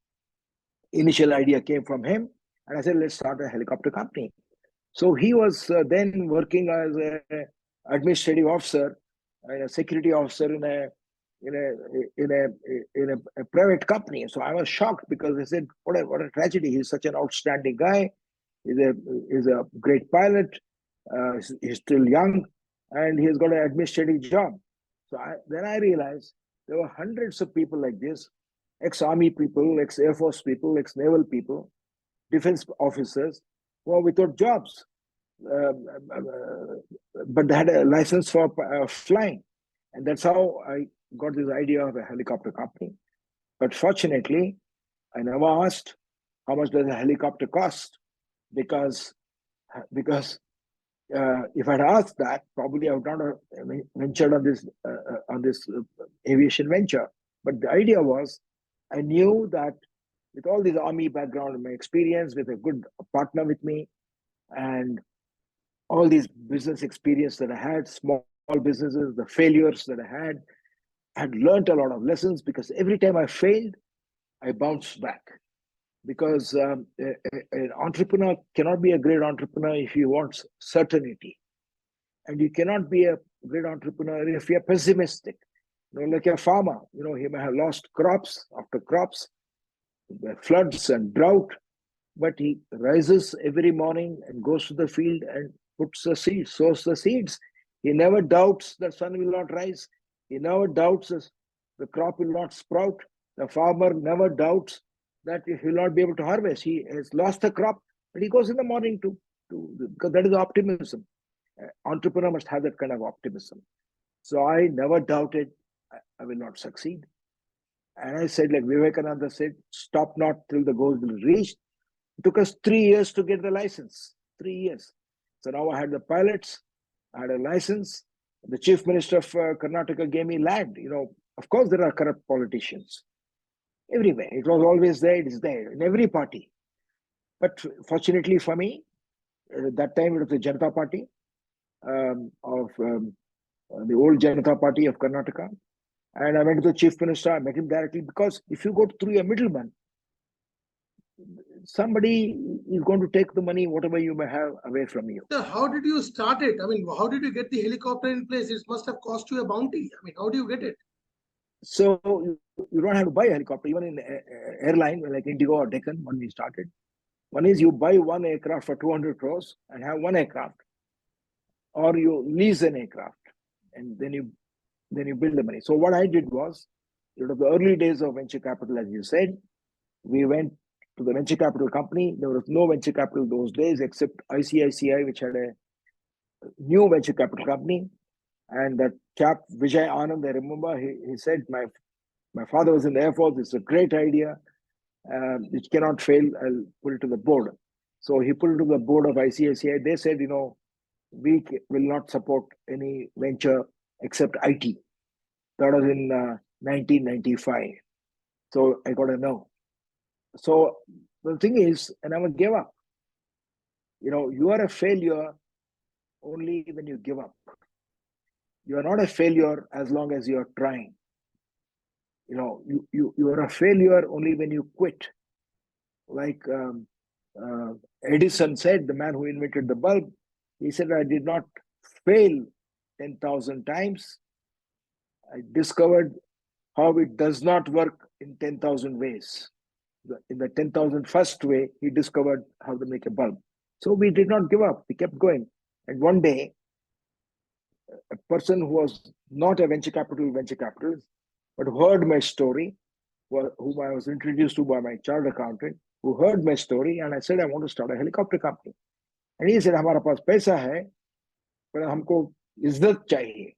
Initial idea came from him, and I said, let's start a helicopter company. So he was then working as an administrative officer, a security officer in a in a a private company. So I was shocked because I said, what a tragedy! He's such an outstanding guy. He's a great pilot. He's still young, and he's got an administrative job. So then I realized there were hundreds of people like this, ex-army people, ex-air force people, ex-naval people, defense officers who are without jobs, but they had a license for flying, and that's how I got this idea of a helicopter company. But fortunately, I never asked how much does a helicopter cost, because if I'd asked that, probably I would not have ventured on this aviation venture. But the idea was, I knew that with all this army background and my experience, with a good partner with me, and all these business experience that I had, small businesses, the failures that I had learned a lot of lessons, because every time I failed, I bounced back. Because an entrepreneur cannot be a great entrepreneur if he wants certainty. And you cannot be a great entrepreneur if you're pessimistic. Like a farmer, he may have lost crops after crops, floods and drought, but he rises every morning and goes to the field and puts the seeds, sows the seeds. He never doubts the sun will not rise. He never doubts the crop will not sprout. The farmer never doubts that he will not be able to harvest. He has lost the crop, but he goes in the morning because that is optimism. Entrepreneur must have that kind of optimism. So I never doubted I will not succeed. And I said, like Vivekananda said, stop not till the goal is reached. It took us 3 years to get the license. 3 years. So now I had the pilots, I had a license. The chief minister of Karnataka gave me land. Of course, there are corrupt politicians everywhere. It was always there. It is there in every party. But fortunately for me, that time it was the Janata Party of the old Janata Party of Karnataka. And I went to the chief minister. I met him directly, because if you go through a middleman, somebody is going to take the money, whatever you may have, away from you. So how did you start it? I mean, how did you get the helicopter in place? It must have cost you a bounty. I mean, how do you get it? So you don't have to buy a helicopter, even in airline like Indigo or Deccan when we started. One is you buy one aircraft for 200 crores and have one aircraft, or you lease an aircraft and then you build the money. So what I did was, the early days of venture capital, as you said, we went to the venture capital company. There was no venture capital those days except ICICI, which had a new venture capital company. And that chap, Vijay Anand, I remember, he said, my father was in the Air Force. It's a great idea. It cannot fail. I'll put it to the board. So he put it to the board of ICICI. They said, we will not support any venture except IT. That was in 1995. So I got a no. So the thing is, I never gave up. You are a failure only when you give up. You are not a failure as long as you are trying. You are a failure only when you quit. Like Edison said, the man who invented the bulb, he said, I did not fail 10,000 times. I discovered how it does not work in 10,000 ways. In the 10,001st way, he discovered how to make a bulb. So we did not give up. We kept going. And one day, a person who was not a venture capitalist, but heard my story, whom I was introduced to by my chartered accountant, who heard my story, and I said, I want to start a helicopter company. And he said, हमारा पास पैसा है, पर हमको इज्जत चाहिए,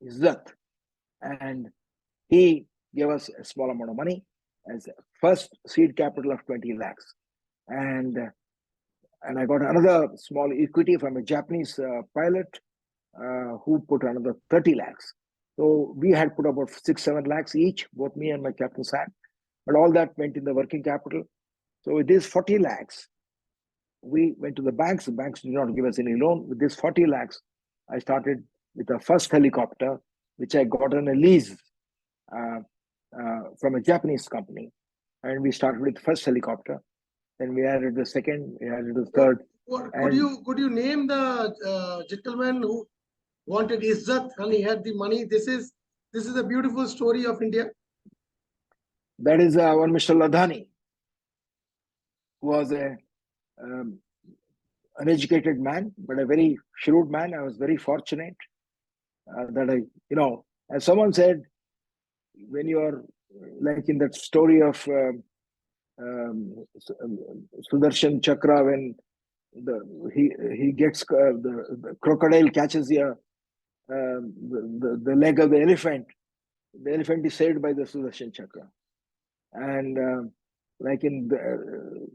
इज्जत. And he gave us a small amount of money as a first seed capital of 20 lakhs. And I got another small equity from a Japanese pilot who put another 30 lakhs. So we had put about 6-7 lakhs each, both me and my captain Sam. But all that went in the working capital. So with this 40 lakhs, we went to the banks. The banks did not give us any loan. With this 40 lakhs, I started with the first helicopter, which I got on a lease from a Japanese company. And we started with the first helicopter. Then we added the second, we added the third. Could you name the gentleman who wanted Izzat and he had the money? This is a beautiful story of India. That is one Mr. Ladhani, who was an uneducated man, but a very shrewd man. I was very fortunate that as someone said, when you are like in that story of Sudarshan Chakra, when he gets the crocodile catches the leg of the elephant is saved by the Sudarshan Chakra. And like in the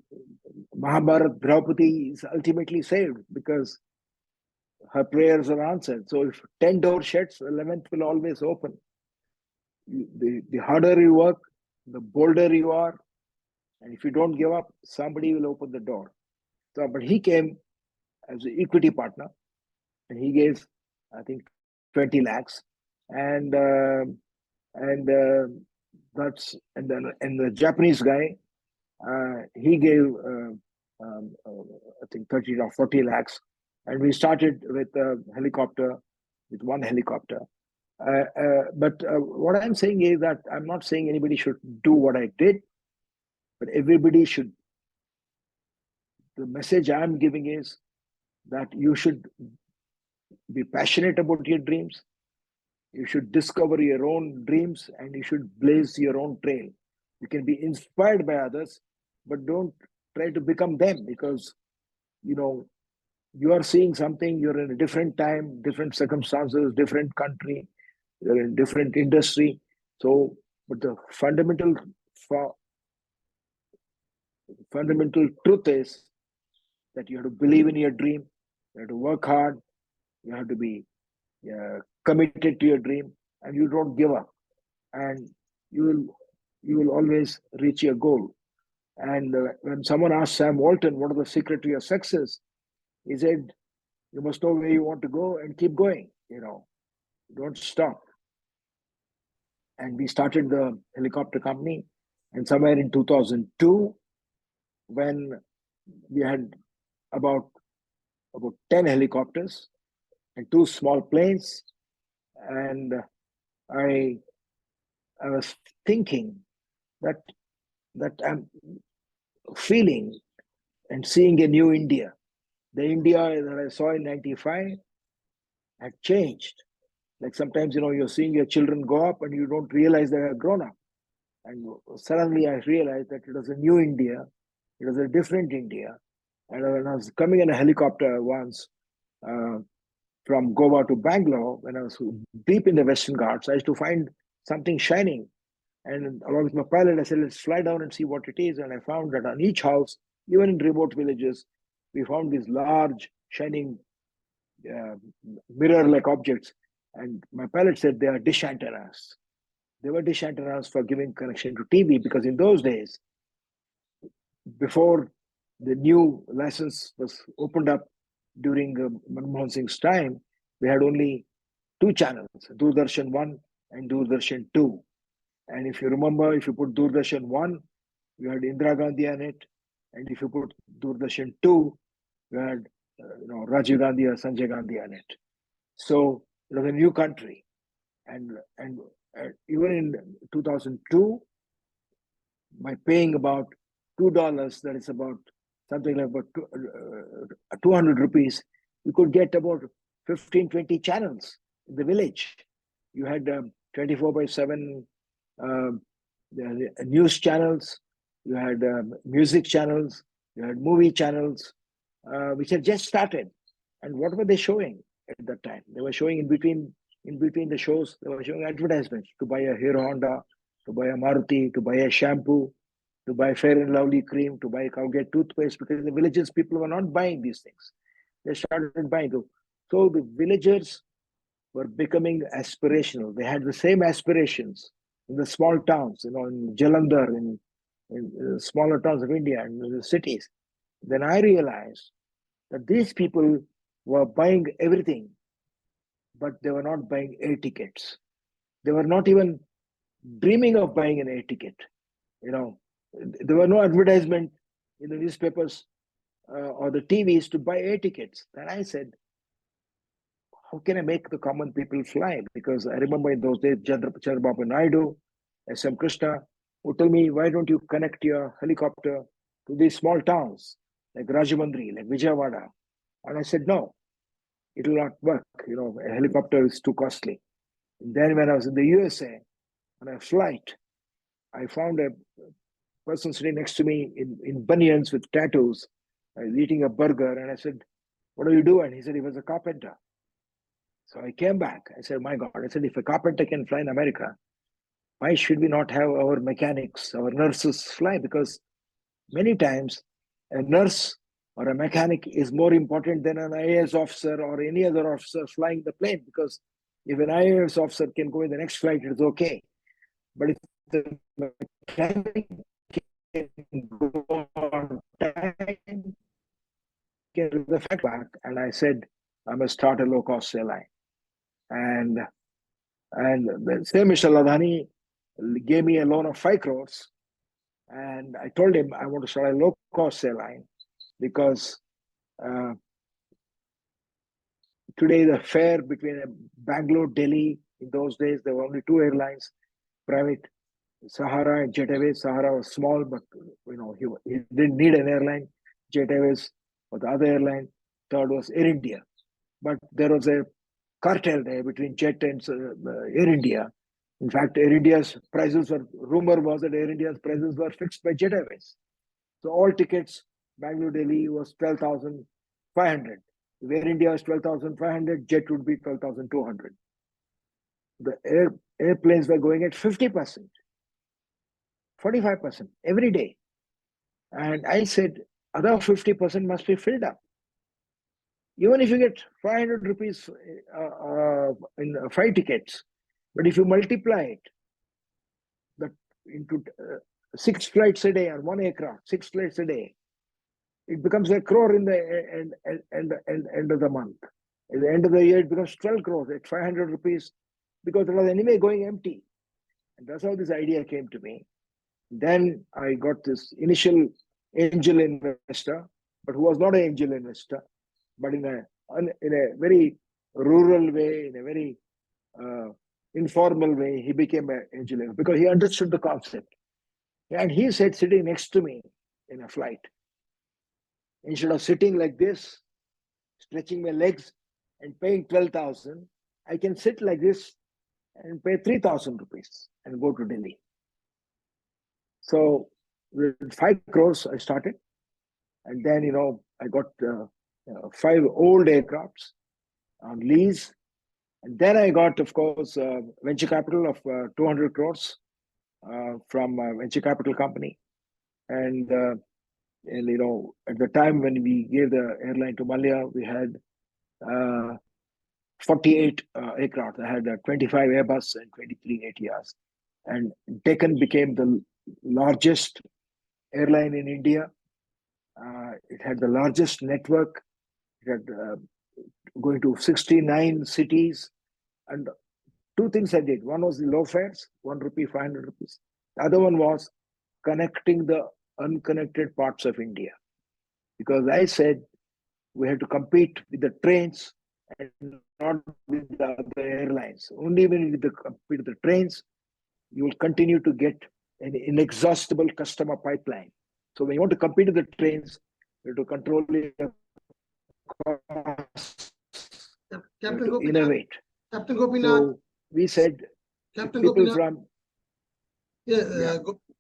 Mahabharat, Draupadi is ultimately saved because her prayers are answered. So if 10 doors shuts, 11th will always open. The harder you work, the bolder you are, and if you don't give up, somebody will open the door. So, but he came as an equity partner, and he gave, I think, 20 lakhs, and that's and the Japanese guy, he gave I think 30 or 40 lakhs, and we started with a helicopter, with one helicopter. But what I'm saying is that I'm not saying anybody should do what I did, but everybody should. The message I'm giving is that you should be passionate about your dreams. You should discover your own dreams and you should blaze your own trail. You can be inspired by others, but don't try to become them because you know you are seeing something, you're in a different time, different circumstances, different country, you're in different industry. So, but the fundamental truth is that you have to believe in your dream, you have to work hard, you have to be committed to your dream, and you don't give up, and you will you will always reach your goal. And when someone asked Sam Walton, "What are the secret to your success?" he said, "You must know where you want to go and keep going. Don't stop." And we started the helicopter company, and somewhere in 2002, when we had about 10 helicopters and two small planes, and I I was thinking that I'm feeling and seeing a new India. The India that I saw in '95 had changed. Like sometimes, you're seeing your children go up and you don't realize they have grown up. And suddenly I realized that it was a new India. It was a different India. And when I was coming in a helicopter once uh, from Goa to Bangalore, when I was deep in the Western Ghats, I used to find something shining. And along with my pilot, I said, let's fly down and see what it is. And I found that on each house, even in remote villages, we found these large, shining uh, mirror-like objects. And my pilot said they are dish antennas. They were dish antennas for giving connection to TV because in those days, before the new license was opened up during Manmohan Singh's time, we had only two channels, Doordarshan 1 and Doordarshan 2. And if you remember, if you put Doordarshan 1, you had Indira Gandhi on it. And if you put Doordarshan 2, you had Rajiv Gandhi or Sanjay Gandhi on it. So it was a new country. And even in 2002, by paying about $2, that is about something like about 200 rupees, you could get about 15, 20 channels in the village. You had 24 by 7 um, news channels, you had music channels, you had movie channels, which had just started. And what were they showing at that time? They were showing in between the shows, they were showing advertisements to buy a Hero Honda, to buy a Maruti, to buy a shampoo, to buy Fair and Lovely cream, to buy Cowgate toothpaste, because in the villages people were not buying these things. They started buying. So the villagers were becoming aspirational. They had the same aspirations in the small towns, in Jalandhar, in smaller towns of India and in the cities. Then I realized that these people were buying everything, but they were not buying air tickets. They were not even dreaming of buying an air ticket. You know, there were no advertisement in the newspapers or the TVs to buy air tickets. And I said, how can I make the common people fly? Because I remember in those days, Chandrababu Naidu, S.M. Krishna, would tell me, why don't you connect your helicopter to these small towns like Rajamandri, like Vijayawada? And I said, no, it will not work. A helicopter is too costly. And then when I was in the USA on a flight, I found a person sitting next to me in bunions with tattoos, eating a burger. And I said, what do you do? And he said he was a carpenter. So I came back. I said, my God, I said, if a carpenter can fly in America, Why should we not have our mechanics, our nurses fly? Because many times a nurse or a mechanic is more important than an IAS officer or any other officer flying the plane, because if an IAS officer can go in the next flight, it's okay. But if the mechanic can go on time, can the fact back. And I said, I must start a low-cost airline. And the same Mr. Ladhani gave me a loan of 5 crores. And I told him I want to start a low-cost airline because today the fare between Bangalore, Delhi, in those days, there were only 2 airlines, private, Sahara and Jet Airways. Sahara was small, but he didn't need an airline. Jet Airways was the other airline. Third was Air India. But there was a cartel there between Jet and Air India. In fact, Air India's prices rumor was that Air India's prices were fixed by Jet Airways. So all tickets, Bangalore, Delhi was 12,500. If Air India was 12,500, Jet would be 12,200. The airplanes were going at 50%, 45% every day. And I said, other 50% must be filled up. Even if you get 500 rupees in 5 tickets, but if you multiply it into 6 flights a day on 1 aircraft, 6 flights a day, it becomes 1 crore in the end of the month. At the end of the year, it becomes 12 crores at 500 rupees, because it was anyway going empty. And that's how this idea came to me. Then I got this initial angel investor, but who was not an angel investor, but in a very rural way, in a very informal way, he became an angel investor because he understood the concept. And he said, sitting next to me in a flight, instead of sitting like this, stretching my legs and paying 12,000, I can sit like this and pay 3,000 rupees and go to Delhi. So with 5 crores, I started. And then, I got 5 old aircrafts on lease. And then I got, of course, venture capital of 200 crores from a venture capital company. And at the time when we gave the airline to Malia, we had 48 aircraft. I had 25 Airbus and 23 ATRs. And Deccan became the largest airline in India. It had the largest network. It had going to 69 cities. And 2 things I did. One was the low fares, 1 rupee, 500 rupees. The other one was connecting the unconnected parts of India. Because I said we had to compete with the trains and not with the other airlines. Only when you compete with the trains, you will continue to get an inexhaustible customer pipeline. So when you want to compete with the trains, you have to control your costs, Captain to Gopinath, innovate. Captain Gopinath. So we said, Captain people Gopinath. from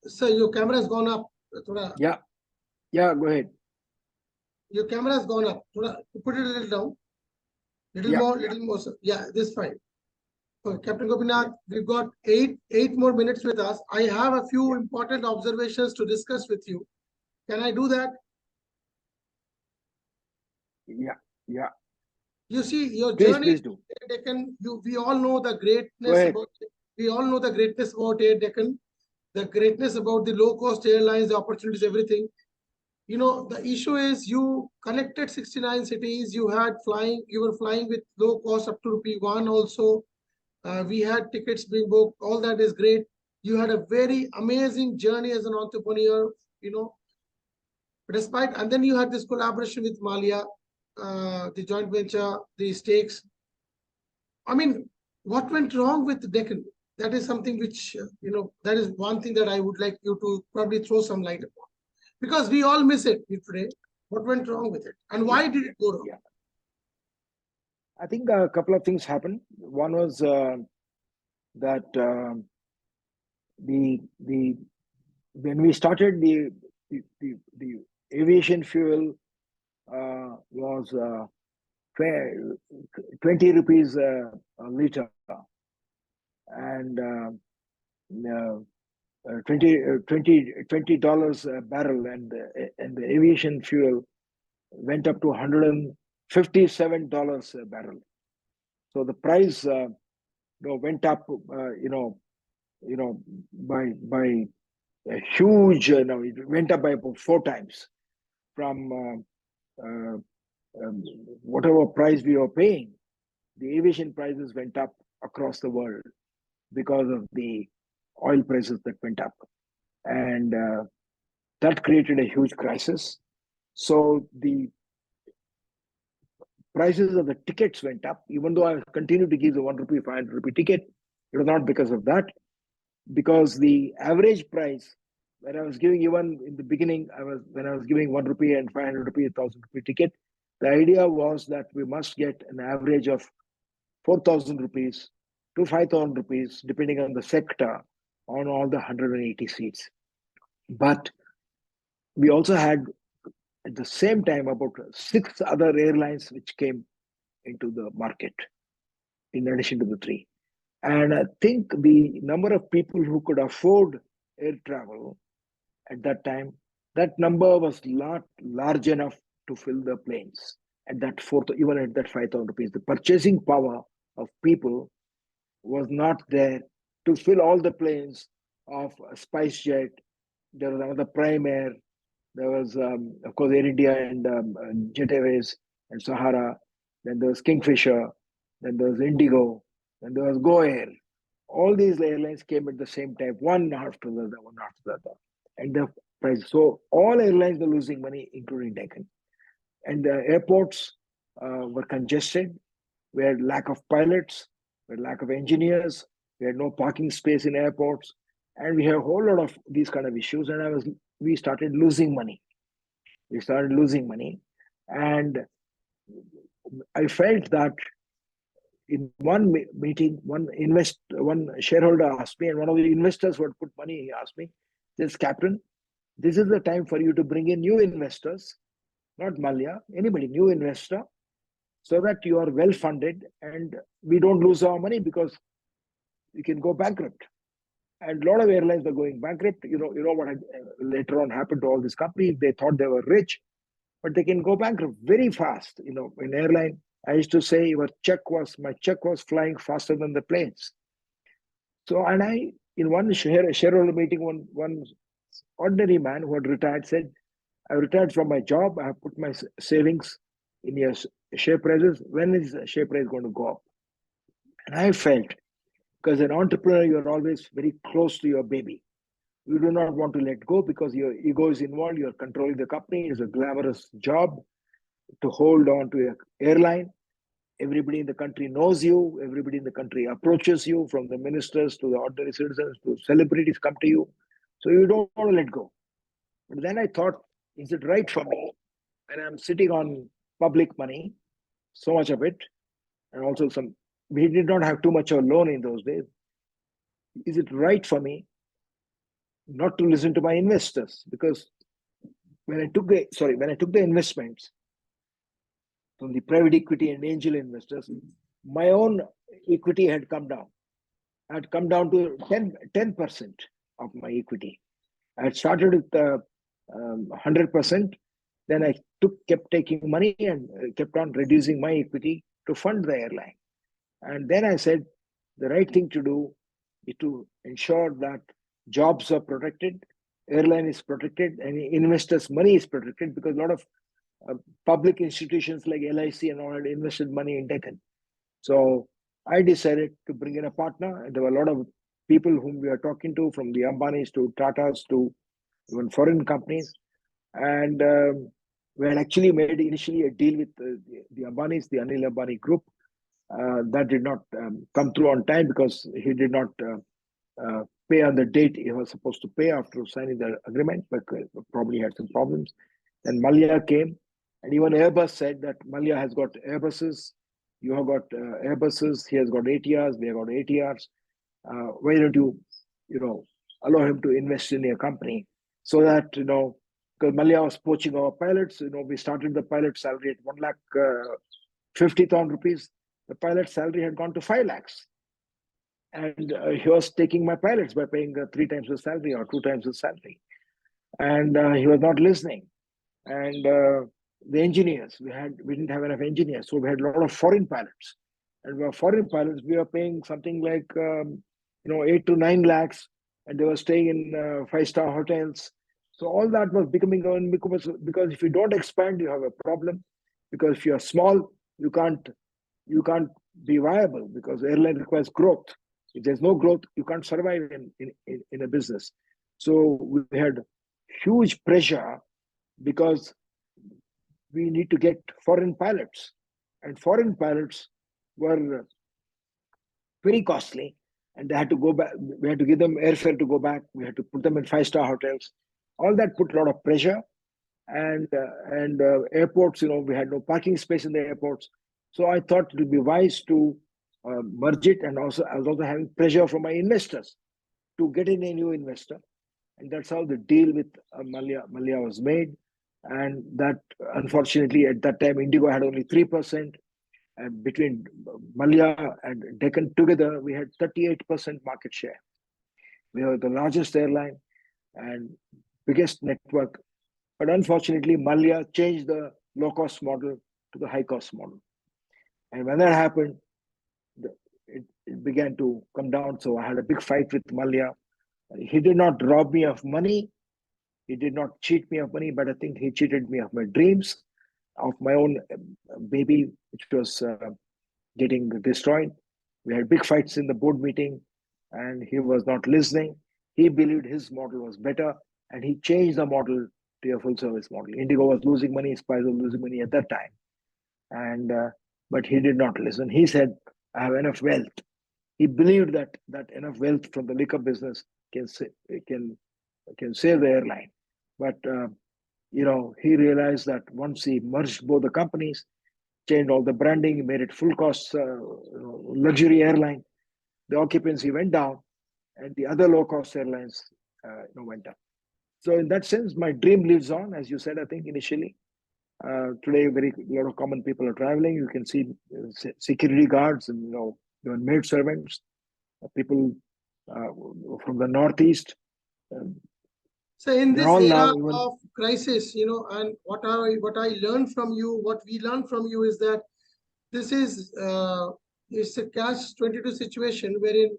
Sir, your camera has gone up. Yeah, go ahead. Your camera has gone up. Put it a little down. Little more, sir. Yeah, this is fine. Okay, Captain Gopinath, we've got eight more minutes with us. I have a few important observations to discuss with you. Can I do that? Yeah. You see, your Please journey, do. Deccan, we all know the greatness about it. We all know the greatness about Air Deccan, the greatness about the low-cost airlines, the opportunities, everything. The issue is you connected 69 cities. You were flying with low cost up to rupee 1 also. We had tickets being booked. All that is great. You had a very amazing journey as an entrepreneur, and then you had this collaboration with Malia, the joint venture, the stakes. I mean, what went wrong with Deccan? That is something which, that is one thing that I would like you to probably throw some light upon. Because we all miss it today. What went wrong with it? And why did it go wrong? Yeah. I think a couple of things happened. One was that when we started, the aviation fuel was 20 rupees a liter. And $20 a barrel, and the aviation fuel went up to $157 a barrel. So the price went up, by a huge, it went up by about 4 times from whatever price we were paying. The aviation prices went up across the world because of the oil prices that went up, and that created a huge crisis. So the prices of the tickets went up, even though I continued to give the 1 rupee, 500 rupee ticket. It was not because of that, because the average price, when I was giving, even in the beginning, when I was giving 1 rupee and 500 rupee, 1,000 rupee ticket, the idea was that we must get an average of 4,000 rupees to 5,000 rupees, depending on the sector, on all the 180 seats. But we also had, at the same time, about 6 other airlines which came into the market, in addition to the 3. And I think the number of people who could afford air travel at that time, that number was not large enough to fill the planes at that even at that 5,000 rupees. The purchasing power of people was not there to fill all the planes of SpiceJet. There was another Prime Air. There was, of course, Air India and Jet Airways and Sahara. Then there was Kingfisher. Then there was Indigo. Then there was Go Air. All these airlines came at the same time, one after the other, one after the other. And the price. So all airlines were losing money, including Deccan. And the airports were congested. We had lack of pilots. We had lack of engineers. We had no parking space in airports. And we had a whole lot of these kind of issues. And we started losing money. And I felt that in one meeting, one shareholder asked me, and one of the investors who had put money, he asked me, says, Captain, this is the time for you to bring in new investors, not Malia, anybody, new investor, so that you are well funded and we don't lose our money, because we can go bankrupt. And a lot of airlines were going bankrupt. You know what later on happened to all these companies. They thought they were rich, but they can go bankrupt very fast. In airline, I used to say my check was flying faster than the planes. So, and in one shareholder meeting, one ordinary man who had retired said, I retired from my job. I have put my savings in your share prices. When is the share price going to go up? And I felt, because an entrepreneur, you're always very close to your baby. You do not want to let go because your ego is involved. You're controlling the company. It's a glamorous job to hold on to an airline. Everybody in the country knows you. Everybody in the country approaches you, from the ministers to the ordinary citizens to celebrities come to you. So you don't want to let go. But then I thought, is it right for me? And I'm sitting on public money, so much of it, and also we did not have too much of a loan in those days. Is it right for me not to listen to my investors? Because when I took the investments from the private equity and angel investors, my own equity had come down. I had come down to 10% of my equity. I had started with 100%. Then I kept taking money and kept on reducing my equity to fund the airline. And then I said, the right thing to do is to ensure that jobs are protected, airline is protected, and investors' money is protected, because a lot of public institutions like LIC and all had invested money in Deccan. So I decided to bring in a partner, and there were a lot of people whom we are talking to, from the Ambanis to Tatas to even foreign companies. And we had actually made initially a deal with the Ambanis, the Anil Ambani group. That did not come through on time because he did not pay on the date he was supposed to pay after signing the agreement, but probably had some problems. Then Malia came, and even Airbus said that Malia has got Airbuses, you have got Airbuses, he has got ATRs, we have got ATRs. Why don't you allow him to invest in your company? So that, because Malia was poaching our pilots, we started the pilot salary at 1,50,000 rupees. The pilot salary had gone to 5 lakhs. and he was taking my pilots by paying 3 times the salary or 2 times the salary, and he was not listening. And the engineers, we didn't have enough engineers, so we had a lot of foreign pilots, and we were foreign pilots. We were paying something like 8 to 9 lakhs, and they were staying in 5-star hotels. So all that was becoming because if you don't expand, you have a problem. Because if you are small, you can't be viable, because airline requires growth. If there's no growth, you can't survive in a business. So we had huge pressure because we need to get foreign pilots, and foreign pilots were very costly, and they had to go back. We had to give them airfare to go back. We had to put them in 5-star hotels. All that put a lot of pressure, and airports. We had no parking space in the airports. So I thought it would be wise to merge it, and also I was also having pressure from my investors to get in a new investor, and that's how the deal with Malia was made. And that, unfortunately, at that time, Indigo had only 3%, and between Malia and Deccan together, we had 38% market share. We were the largest airline and biggest network. But unfortunately, Malia changed the low-cost model to the high-cost model. And when that happened, it began to come down. So I had a big fight with Malia. He did not rob me of money. He did not cheat me of money, but I think he cheated me of my dreams, of my own baby, which was getting destroyed. We had big fights in the board meeting, and he was not listening. He believed his model was better, and he changed the model to a full service model. Indigo was losing money, Spice was losing money at that time. And but he did not listen. He said, I have enough wealth. He believed that enough wealth from the liquor business can save the airline. But he realized that once he merged both the companies, changed all the branding, made it full cost luxury airline, the occupancy went down, and the other low cost airlines went up. So in that sense, my dream lives on, as you said, I think initially. Today, a lot of common people are traveling. You can see security guards and even maid servants, people from the Northeast. So in They're this all era now even. of crisis, and what I learned from you, what we learned from you is that this is it's a catch-22 situation wherein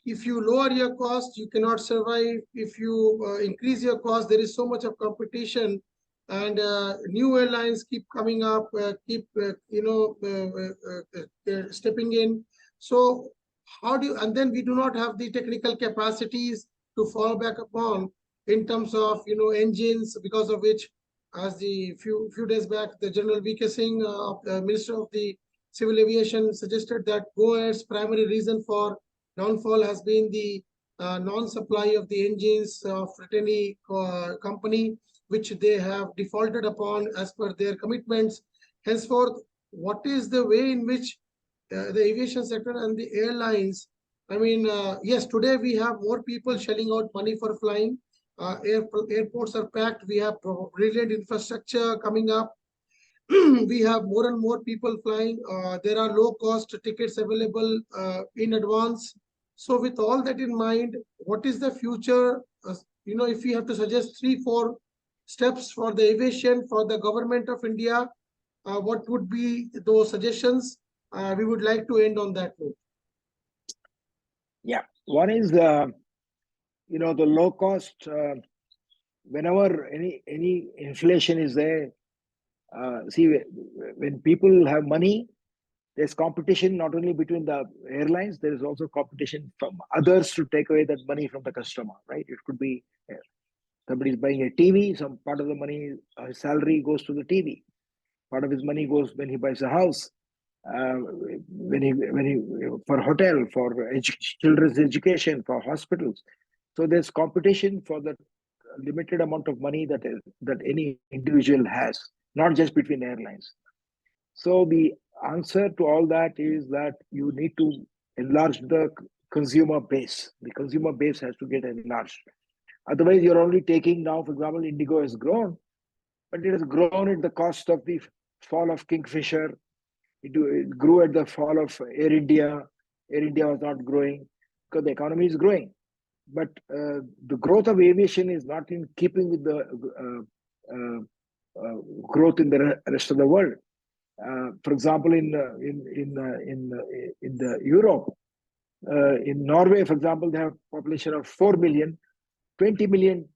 if you lower your cost, you cannot survive. If you increase your cost, there is so much of competition, and new airlines keep coming up, keep stepping in. So how do you? And then we do not have the technical capacities to fall back upon in terms of engines, because of which, as the few days back, the General VK Singh, Minister of the Civil Aviation, suggested that Go Air's primary reason for downfall has been the non-supply of the engines of any company, which they have defaulted upon as per their commitments. Henceforth, what is the way in which the aviation sector and the airlines, I mean, yes, today we have more people shelling out money for flying. Airports are packed. We have brilliant infrastructure coming up. We have more and more people flying. There are low cost tickets available in advance. So with all that in mind, what is the future? If you have to suggest 3-4 steps for the aviation, for the government of India, what would be those suggestions? We would like to end on that note. Yeah, one is the low cost. Whenever any inflation is there, see, when people have money, there's competition not only between the airlines, there is also competition from others to take away that money from the customer, right? It could be somebody's buying a TV, some part of the money, his salary goes to the TV. Part of his money goes when he buys a house, when he for hotel, for children's education, for hospitals. So there's competition for the limited amount of money that any individual has, not just between airlines. So the answer to all that is that you need to enlarge the consumer base. The consumer base has to get enlarged. Otherwise, you're only taking now, for example, Indigo has grown, but it has grown at the cost of the fall of Kingfisher. It grew at the fall of Air India. Air India was not growing because the economy is growing. But the growth of aviation is not in keeping with the growth in the rest of the world. For example, in the Europe, in Norway, for example, they have a population of 4 million. 20 million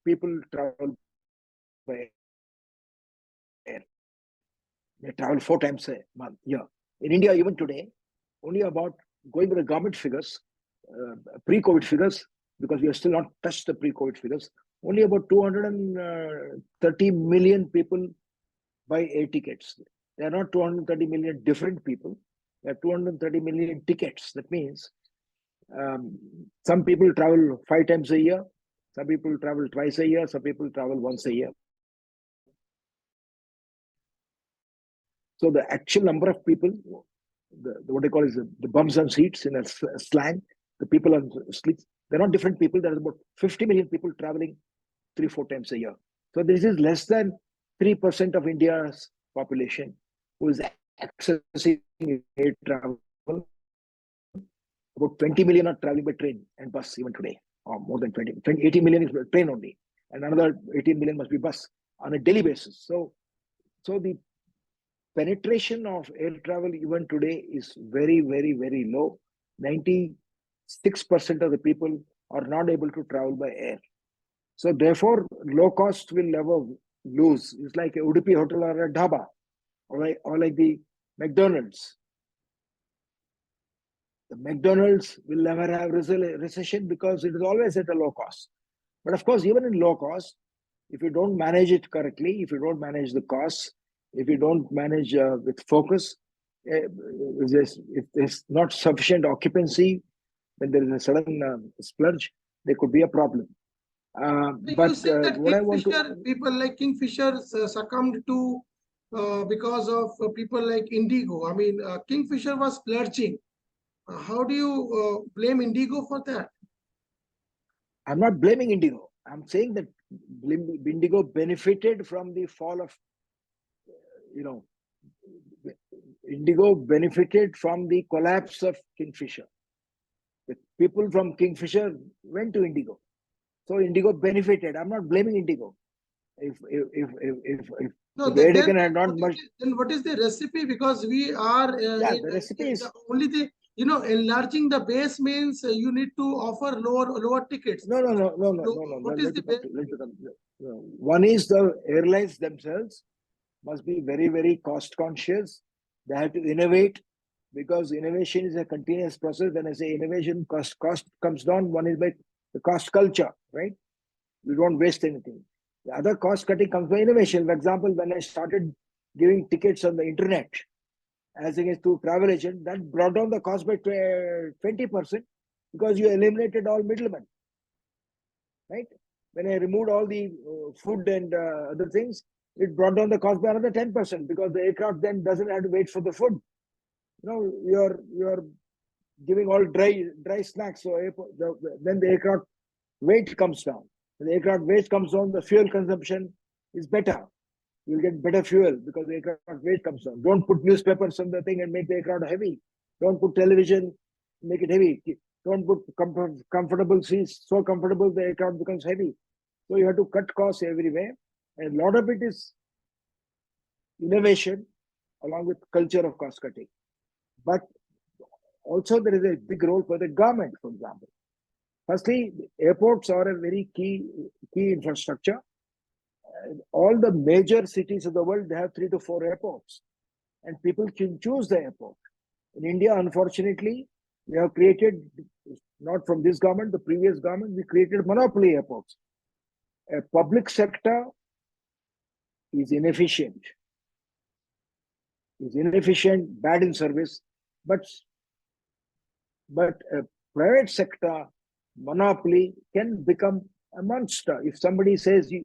people travel by air. They travel 4 times a month. Yeah. In India, even today, only about, going by the government figures, pre-COVID figures, because we have still not touched the pre-COVID figures, only about 230 million people buy air tickets. There are not 230 million different people. There are 230 million tickets. That means some people travel 5 times a year, some people travel twice a year, some people travel once a year. So the actual number of people, what they call is the bums on seats in a slang, the people on seats, they're not different people. There's about 50 million people traveling 3-4 times a year. So this is less than 3% of India's population who is accessing air travel. About 20 million are traveling by train and bus even today, or more than 80 million is train only, and another 18 million must be bus on a daily basis. So the penetration of air travel even today is very, very, very low. 96% of the people are not able to travel by air. So therefore, low cost will never lose. It's like a Udupi hotel or a dhaba, or like the McDonald's. The McDonald's will never have recession because it is always at a low cost. But of course, even in low cost, if you don't manage it correctly, if you don't manage the costs, if you don't manage with focus, if there's not sufficient occupancy, when there is a sudden splurge, there could be a problem. You said that what I want Kingfisher, people like Kingfisher succumbed to because of people like Indigo. I mean, Kingfisher was splurging. How do you blame Indigo for that? I'm not blaming Indigo. I'm saying that Indigo benefited from the fall of, Indigo benefited from the collapse of Kingfisher. The people from Kingfisher went to Indigo. So Indigo benefited. I'm not blaming Indigo. No, Air Deccan had not much. Then what is the recipe? Because we are The recipe is only the enlarging the base means you need to offer lower tickets. No. What is the base? One is the airlines themselves must be very, very cost conscious. They have to innovate, because innovation is a continuous process. When I say innovation, cost comes down. One is by the cost culture, right? We don't waste anything. The other cost cutting comes by innovation. For example, when I started giving tickets on the internet as against to travel agent, that brought down the cost by 20%, because you eliminated all middlemen, right? When I removed all the food and other things, it brought down the cost by another 10%, because the aircraft then doesn't have to wait for the food. You're giving all dry snacks, so then the aircraft weight comes down. When the aircraft weight comes down, the fuel consumption is better. You'll get better fuel because the aircraft weight comes down. Don't put newspapers on the thing and make the aircraft heavy. Don't put television, make it heavy. Don't put comfortable seats, so comfortable the aircraft becomes heavy. So you have to cut costs everywhere. And a lot of it is innovation along with culture of cost cutting. But also there is a big role for the government, for example. Firstly, airports are a very key infrastructure. All the major cities of the world, they have 3 to 4 airports, and people can choose the airport. In India, unfortunately, we have created, not from this government, the previous government, we created monopoly airports. A public sector is inefficient, bad in service, but a private sector monopoly can become a monster. If somebody says it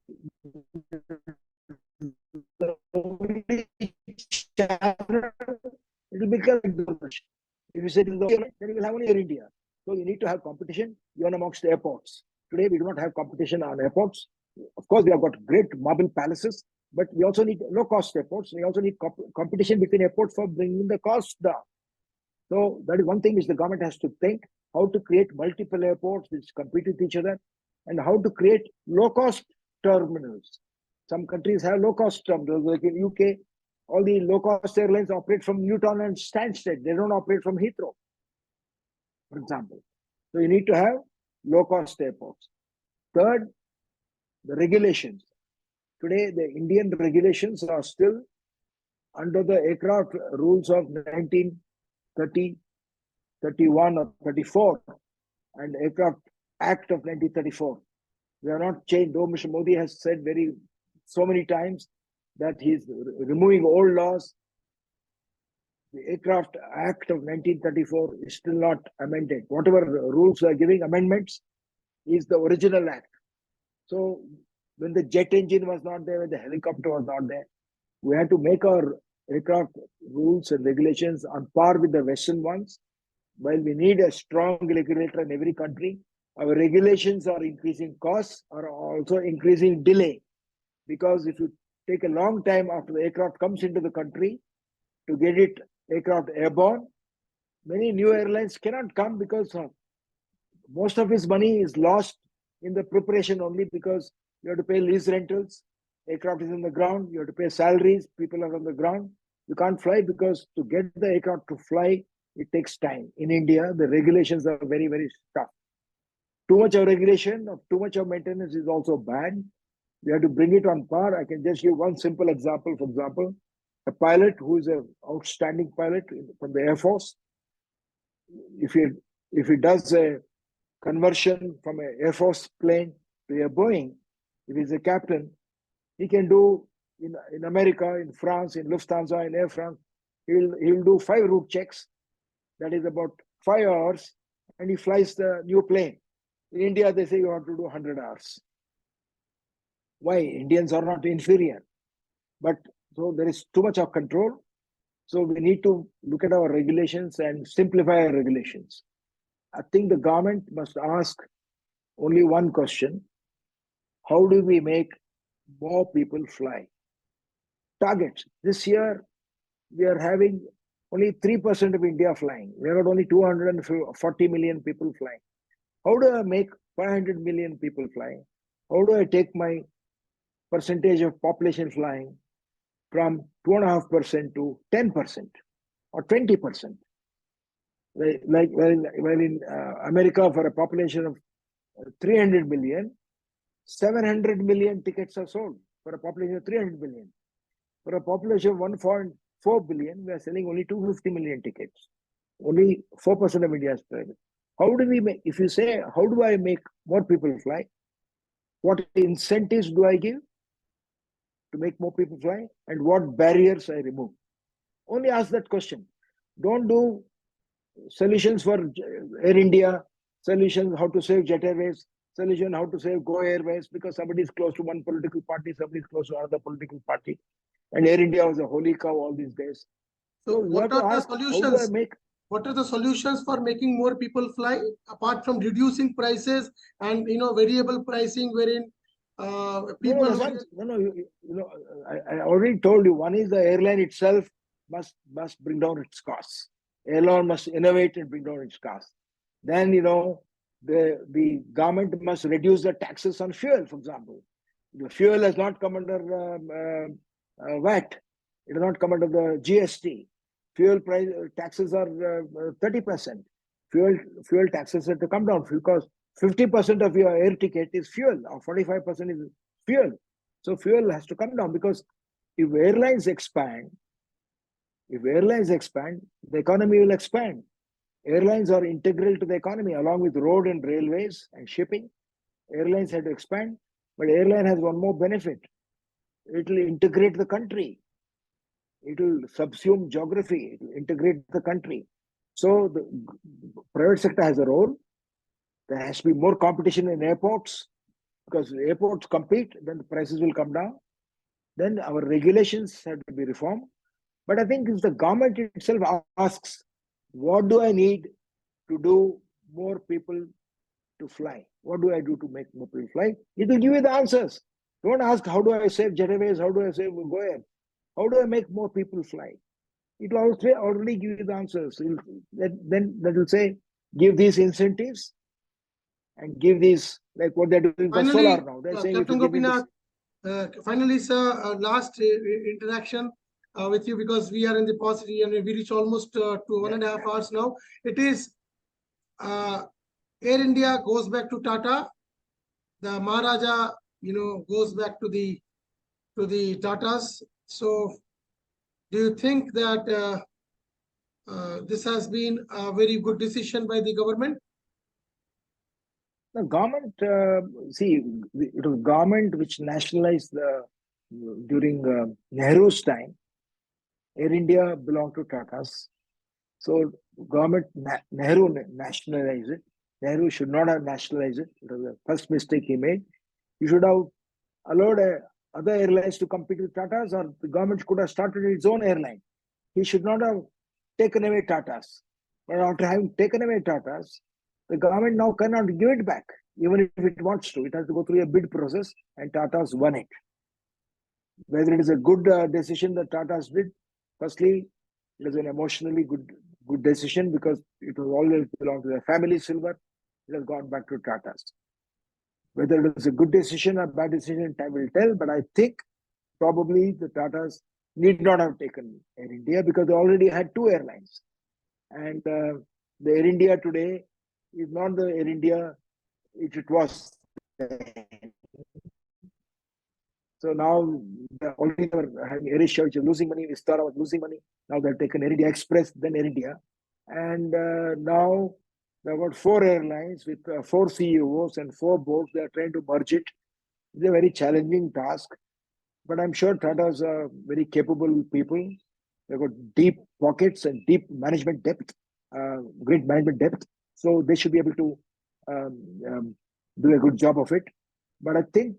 will become if you say then you will have only Air India. So you need to have competition even amongst the airports. Today we do not have competition on airports. Of course, we have got great marble palaces, but we also need low cost airports. We also need competition between airports for bringing the cost down. So that is one thing which the government has to think, how to create multiple airports which compete with each other, and how to create low-cost terminals. Some countries have low-cost terminals, like in UK, all the low-cost airlines operate from Newton and Stansted. They don't operate from Heathrow, for example. So you need to have low-cost airports. Third, the regulations. Today, the Indian regulations are still under the aircraft rules of 1930, 31 or 34 and Aircraft Act of 1934. We are not changed. Though Mr. Modi has said so many times that he's removing old laws, the Aircraft Act of 1934 is still not amended. Whatever rules are giving amendments is the original act. So when the jet engine was not there, when the helicopter was not there, we had to make our aircraft rules and regulations on par with the Western ones. While we need a strong regulator in every country, our regulations are increasing costs, are also increasing delay. Because if you take a long time after the aircraft comes into the country to get it aircraft airborne, many new airlines cannot come because most of his money is lost in the preparation only, because you have to pay lease rentals, aircraft is on the ground, you have to pay salaries, people are on the ground. You can't fly because to get the aircraft to fly, it takes time. In India, the regulations are very, very tough. Too much of regulation, or too much of maintenance is also bad. We have to bring it on par. I can just give one simple example. For example, a pilot who is an outstanding pilot from the Air Force, if he does a conversion from an Air Force plane to a Boeing, if he's a captain, he can do in America, in France, in Lufthansa, in Air France, he'll do 5 route checks. That is about 5 hours, and he flies the new plane. In India, they say you have to do 100 hours. Why? Indians are not inferior. But so there is too much of control. So we need to look at our regulations and simplify our regulations. I think the government must ask only one question: how do we make more people fly? Targets. This year, we are having only 3% of India flying. We have got only 240 million people flying. How do I make 500 million people flying? How do I take my percentage of population flying from 2.5% to 10% or 20%? Like well in America, for a population of 300 million, 700 million tickets are sold for a population of 300 million. For a population of 1.4 billion, we are selling only 250 million tickets. Only 4% of India's private. How do we make, if you say, how do I make more people fly? What incentives do I give to make more people fly? And what barriers I remove? Only ask that question. Don't do solutions for Air India, solutions how to save Jet Airways, solution how to save Go Airways, because somebody is close to one political party, somebody is close to another political party. And Air India was a holy cow all these days. So we have what to are the ask, how do I solutions? make? What are the solutions for making more people fly, apart from reducing prices and variable pricing, wherein No, people who Prashant, no, I already told you. One is the airline itself must bring down its costs. Airline must innovate and bring down its costs. Then the government must reduce the taxes on fuel. For example, the fuel has not come under VAT. It has not come under the GST. Fuel price taxes are 30%. Fuel taxes have to come down because 50% of your air ticket is fuel, or 45% is fuel. So fuel has to come down, because if airlines expand, the economy will expand. Airlines are integral to the economy, along with road and railways and shipping. Airlines have to expand, but airline has one more benefit. It will integrate the country. It will subsume geography. It will integrate the country. So the private sector has a role. There has to be more competition in airports, because airports compete, then the prices will come down. Then our regulations have to be reformed. But I think if the government itself asks, what do I need to do more people to fly? What do I do to make more people fly? It will give you the answers. Don't ask, how do I save Jet Airways? How do I save Go Air? How do I make more people fly? it will also already give you the answers. Then that will say, give these incentives and give these, like what they're doing for solar Finally, now. They're saying if you Captain give me this. Gopinath, finally, sir, last interaction with you, because we are in the paucity and we reach almost to 1.5 hours now. It is Air India goes back to Tata. The Maharaja, goes back to the Tatas. So, do you think that this has been a very good decision by the government? The government, see, it was government which nationalized during Nehru's time. Air India belonged to Tata's. So government, Nehru nationalized it. Nehru should not have nationalized it. It was the first mistake he made. He should have allowed other airlines to compete with Tata's, or the government could have started its own airline. He should not have taken away Tata's. But after having taken away Tata's, the government now cannot give it back, even if it wants to. It has to go through a bid process, and Tata's won it. Whether it is a good decision that Tata's did, firstly, it is an emotionally good decision because it was always belonged to the family silver. It has gone back to Tata's. Whether it is a good decision or bad decision, time will tell. But I think probably the Tatas need not have taken Air India because they already had two airlines. And the Air India today is not the Air India it was. So now already they were having Air Asia, which is losing money. Vistara was losing money. Now they've taken Air India Express, then Air India. And now there are about 4 airlines with 4 CEOs and 4 boards. They are trying to merge it. It's a very challenging task. But I'm sure Tata's are very capable people. They've got deep pockets and deep management depth, great management depth. So they should be able to do a good job of it. But I think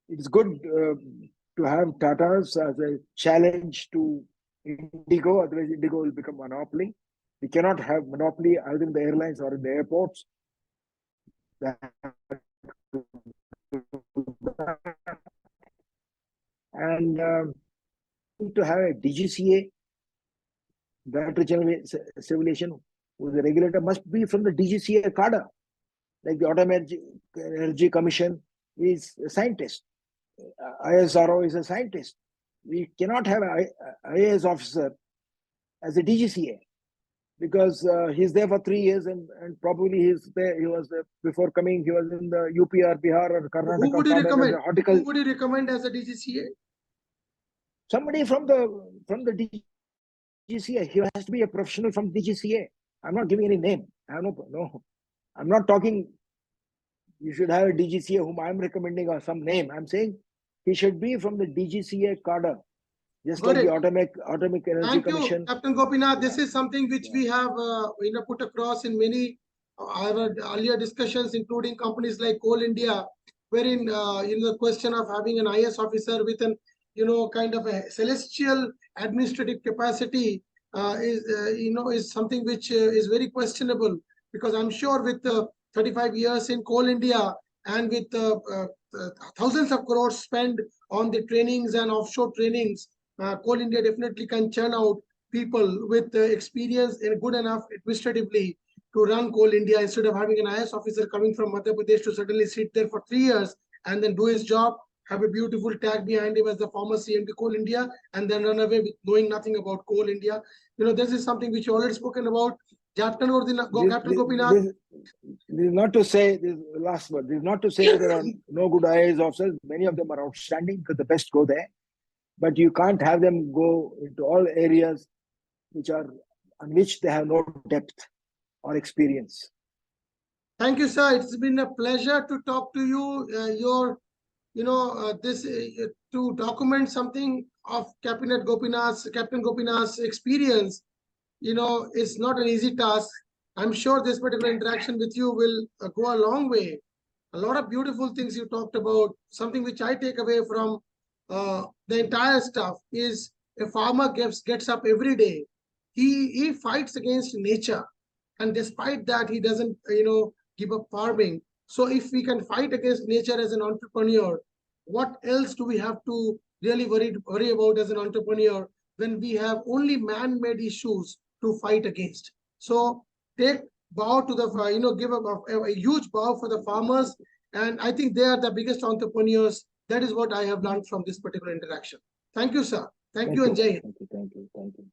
it's good to have Tata's as a challenge to Indigo. Otherwise, Indigo will become monopoly. We cannot have monopoly either in the airlines or in the airports. And to have a DGCA, Director General Civilization, who's the regulator, must be from the DGCA cadre. Like the Atomic Energy Commission is a scientist. ISRO is a scientist. We cannot have an IAS officer as a DGCA because he's there for 3 years and probably he's there. He was before coming. He was in the UP or Bihar or Karnataka. Who would you recommend? Who would you recommend as a DGCA? Somebody from the DGCA. He has to be a professional from DGCA. I'm not giving any name. I have no. I'm not talking. You should have a DGCA whom I'm recommending or some name. I'm saying he should be from the DGCA cadre, just Got like it. the Atomic Energy Thank Commission. you, Captain Gopinath. This is something which we have put across in many our earlier discussions, including companies like Coal India, wherein the question of having an IS officer with an kind of a celestial administrative capacity is something which is very questionable, because I'm sure with 35 years in Coal India and with thousands of crores spent on the trainings and offshore trainings, Coal India definitely can churn out people with experience and good enough administratively to run Coal India, instead of having an IS officer coming from Madhya Pradesh to suddenly sit there for 3 years and then do his job, have a beautiful tag behind him as the former CMD Coal India, and then run away with knowing nothing about Coal India. This is something which you already spoken about. Captain Gopinath. This is not to say, this last word, this is not to say there are no good IAS officers. Many of them are outstanding because the best go there. But you can't have them go into all areas on which they have no depth or experience. Thank you, sir. It's been a pleasure to talk to you. To document something of Captain Gopinath's experience, is not an easy task. I'm sure this particular interaction with you will go a long way. A lot of beautiful things you talked about. Something which I take away from the entire stuff is a farmer gets up every day. He fights against nature, and despite that, he doesn't give up farming. So if we can fight against nature as an entrepreneur, what else do we have to really worry about as an entrepreneur? when we have only man-made issues to fight against. So take bow to the, give a huge bow for the farmers. And I think they are the biggest entrepreneurs. That is what I have learned from this particular interaction. Thank you, sir. Thank you, and Jai Hind. Thank you.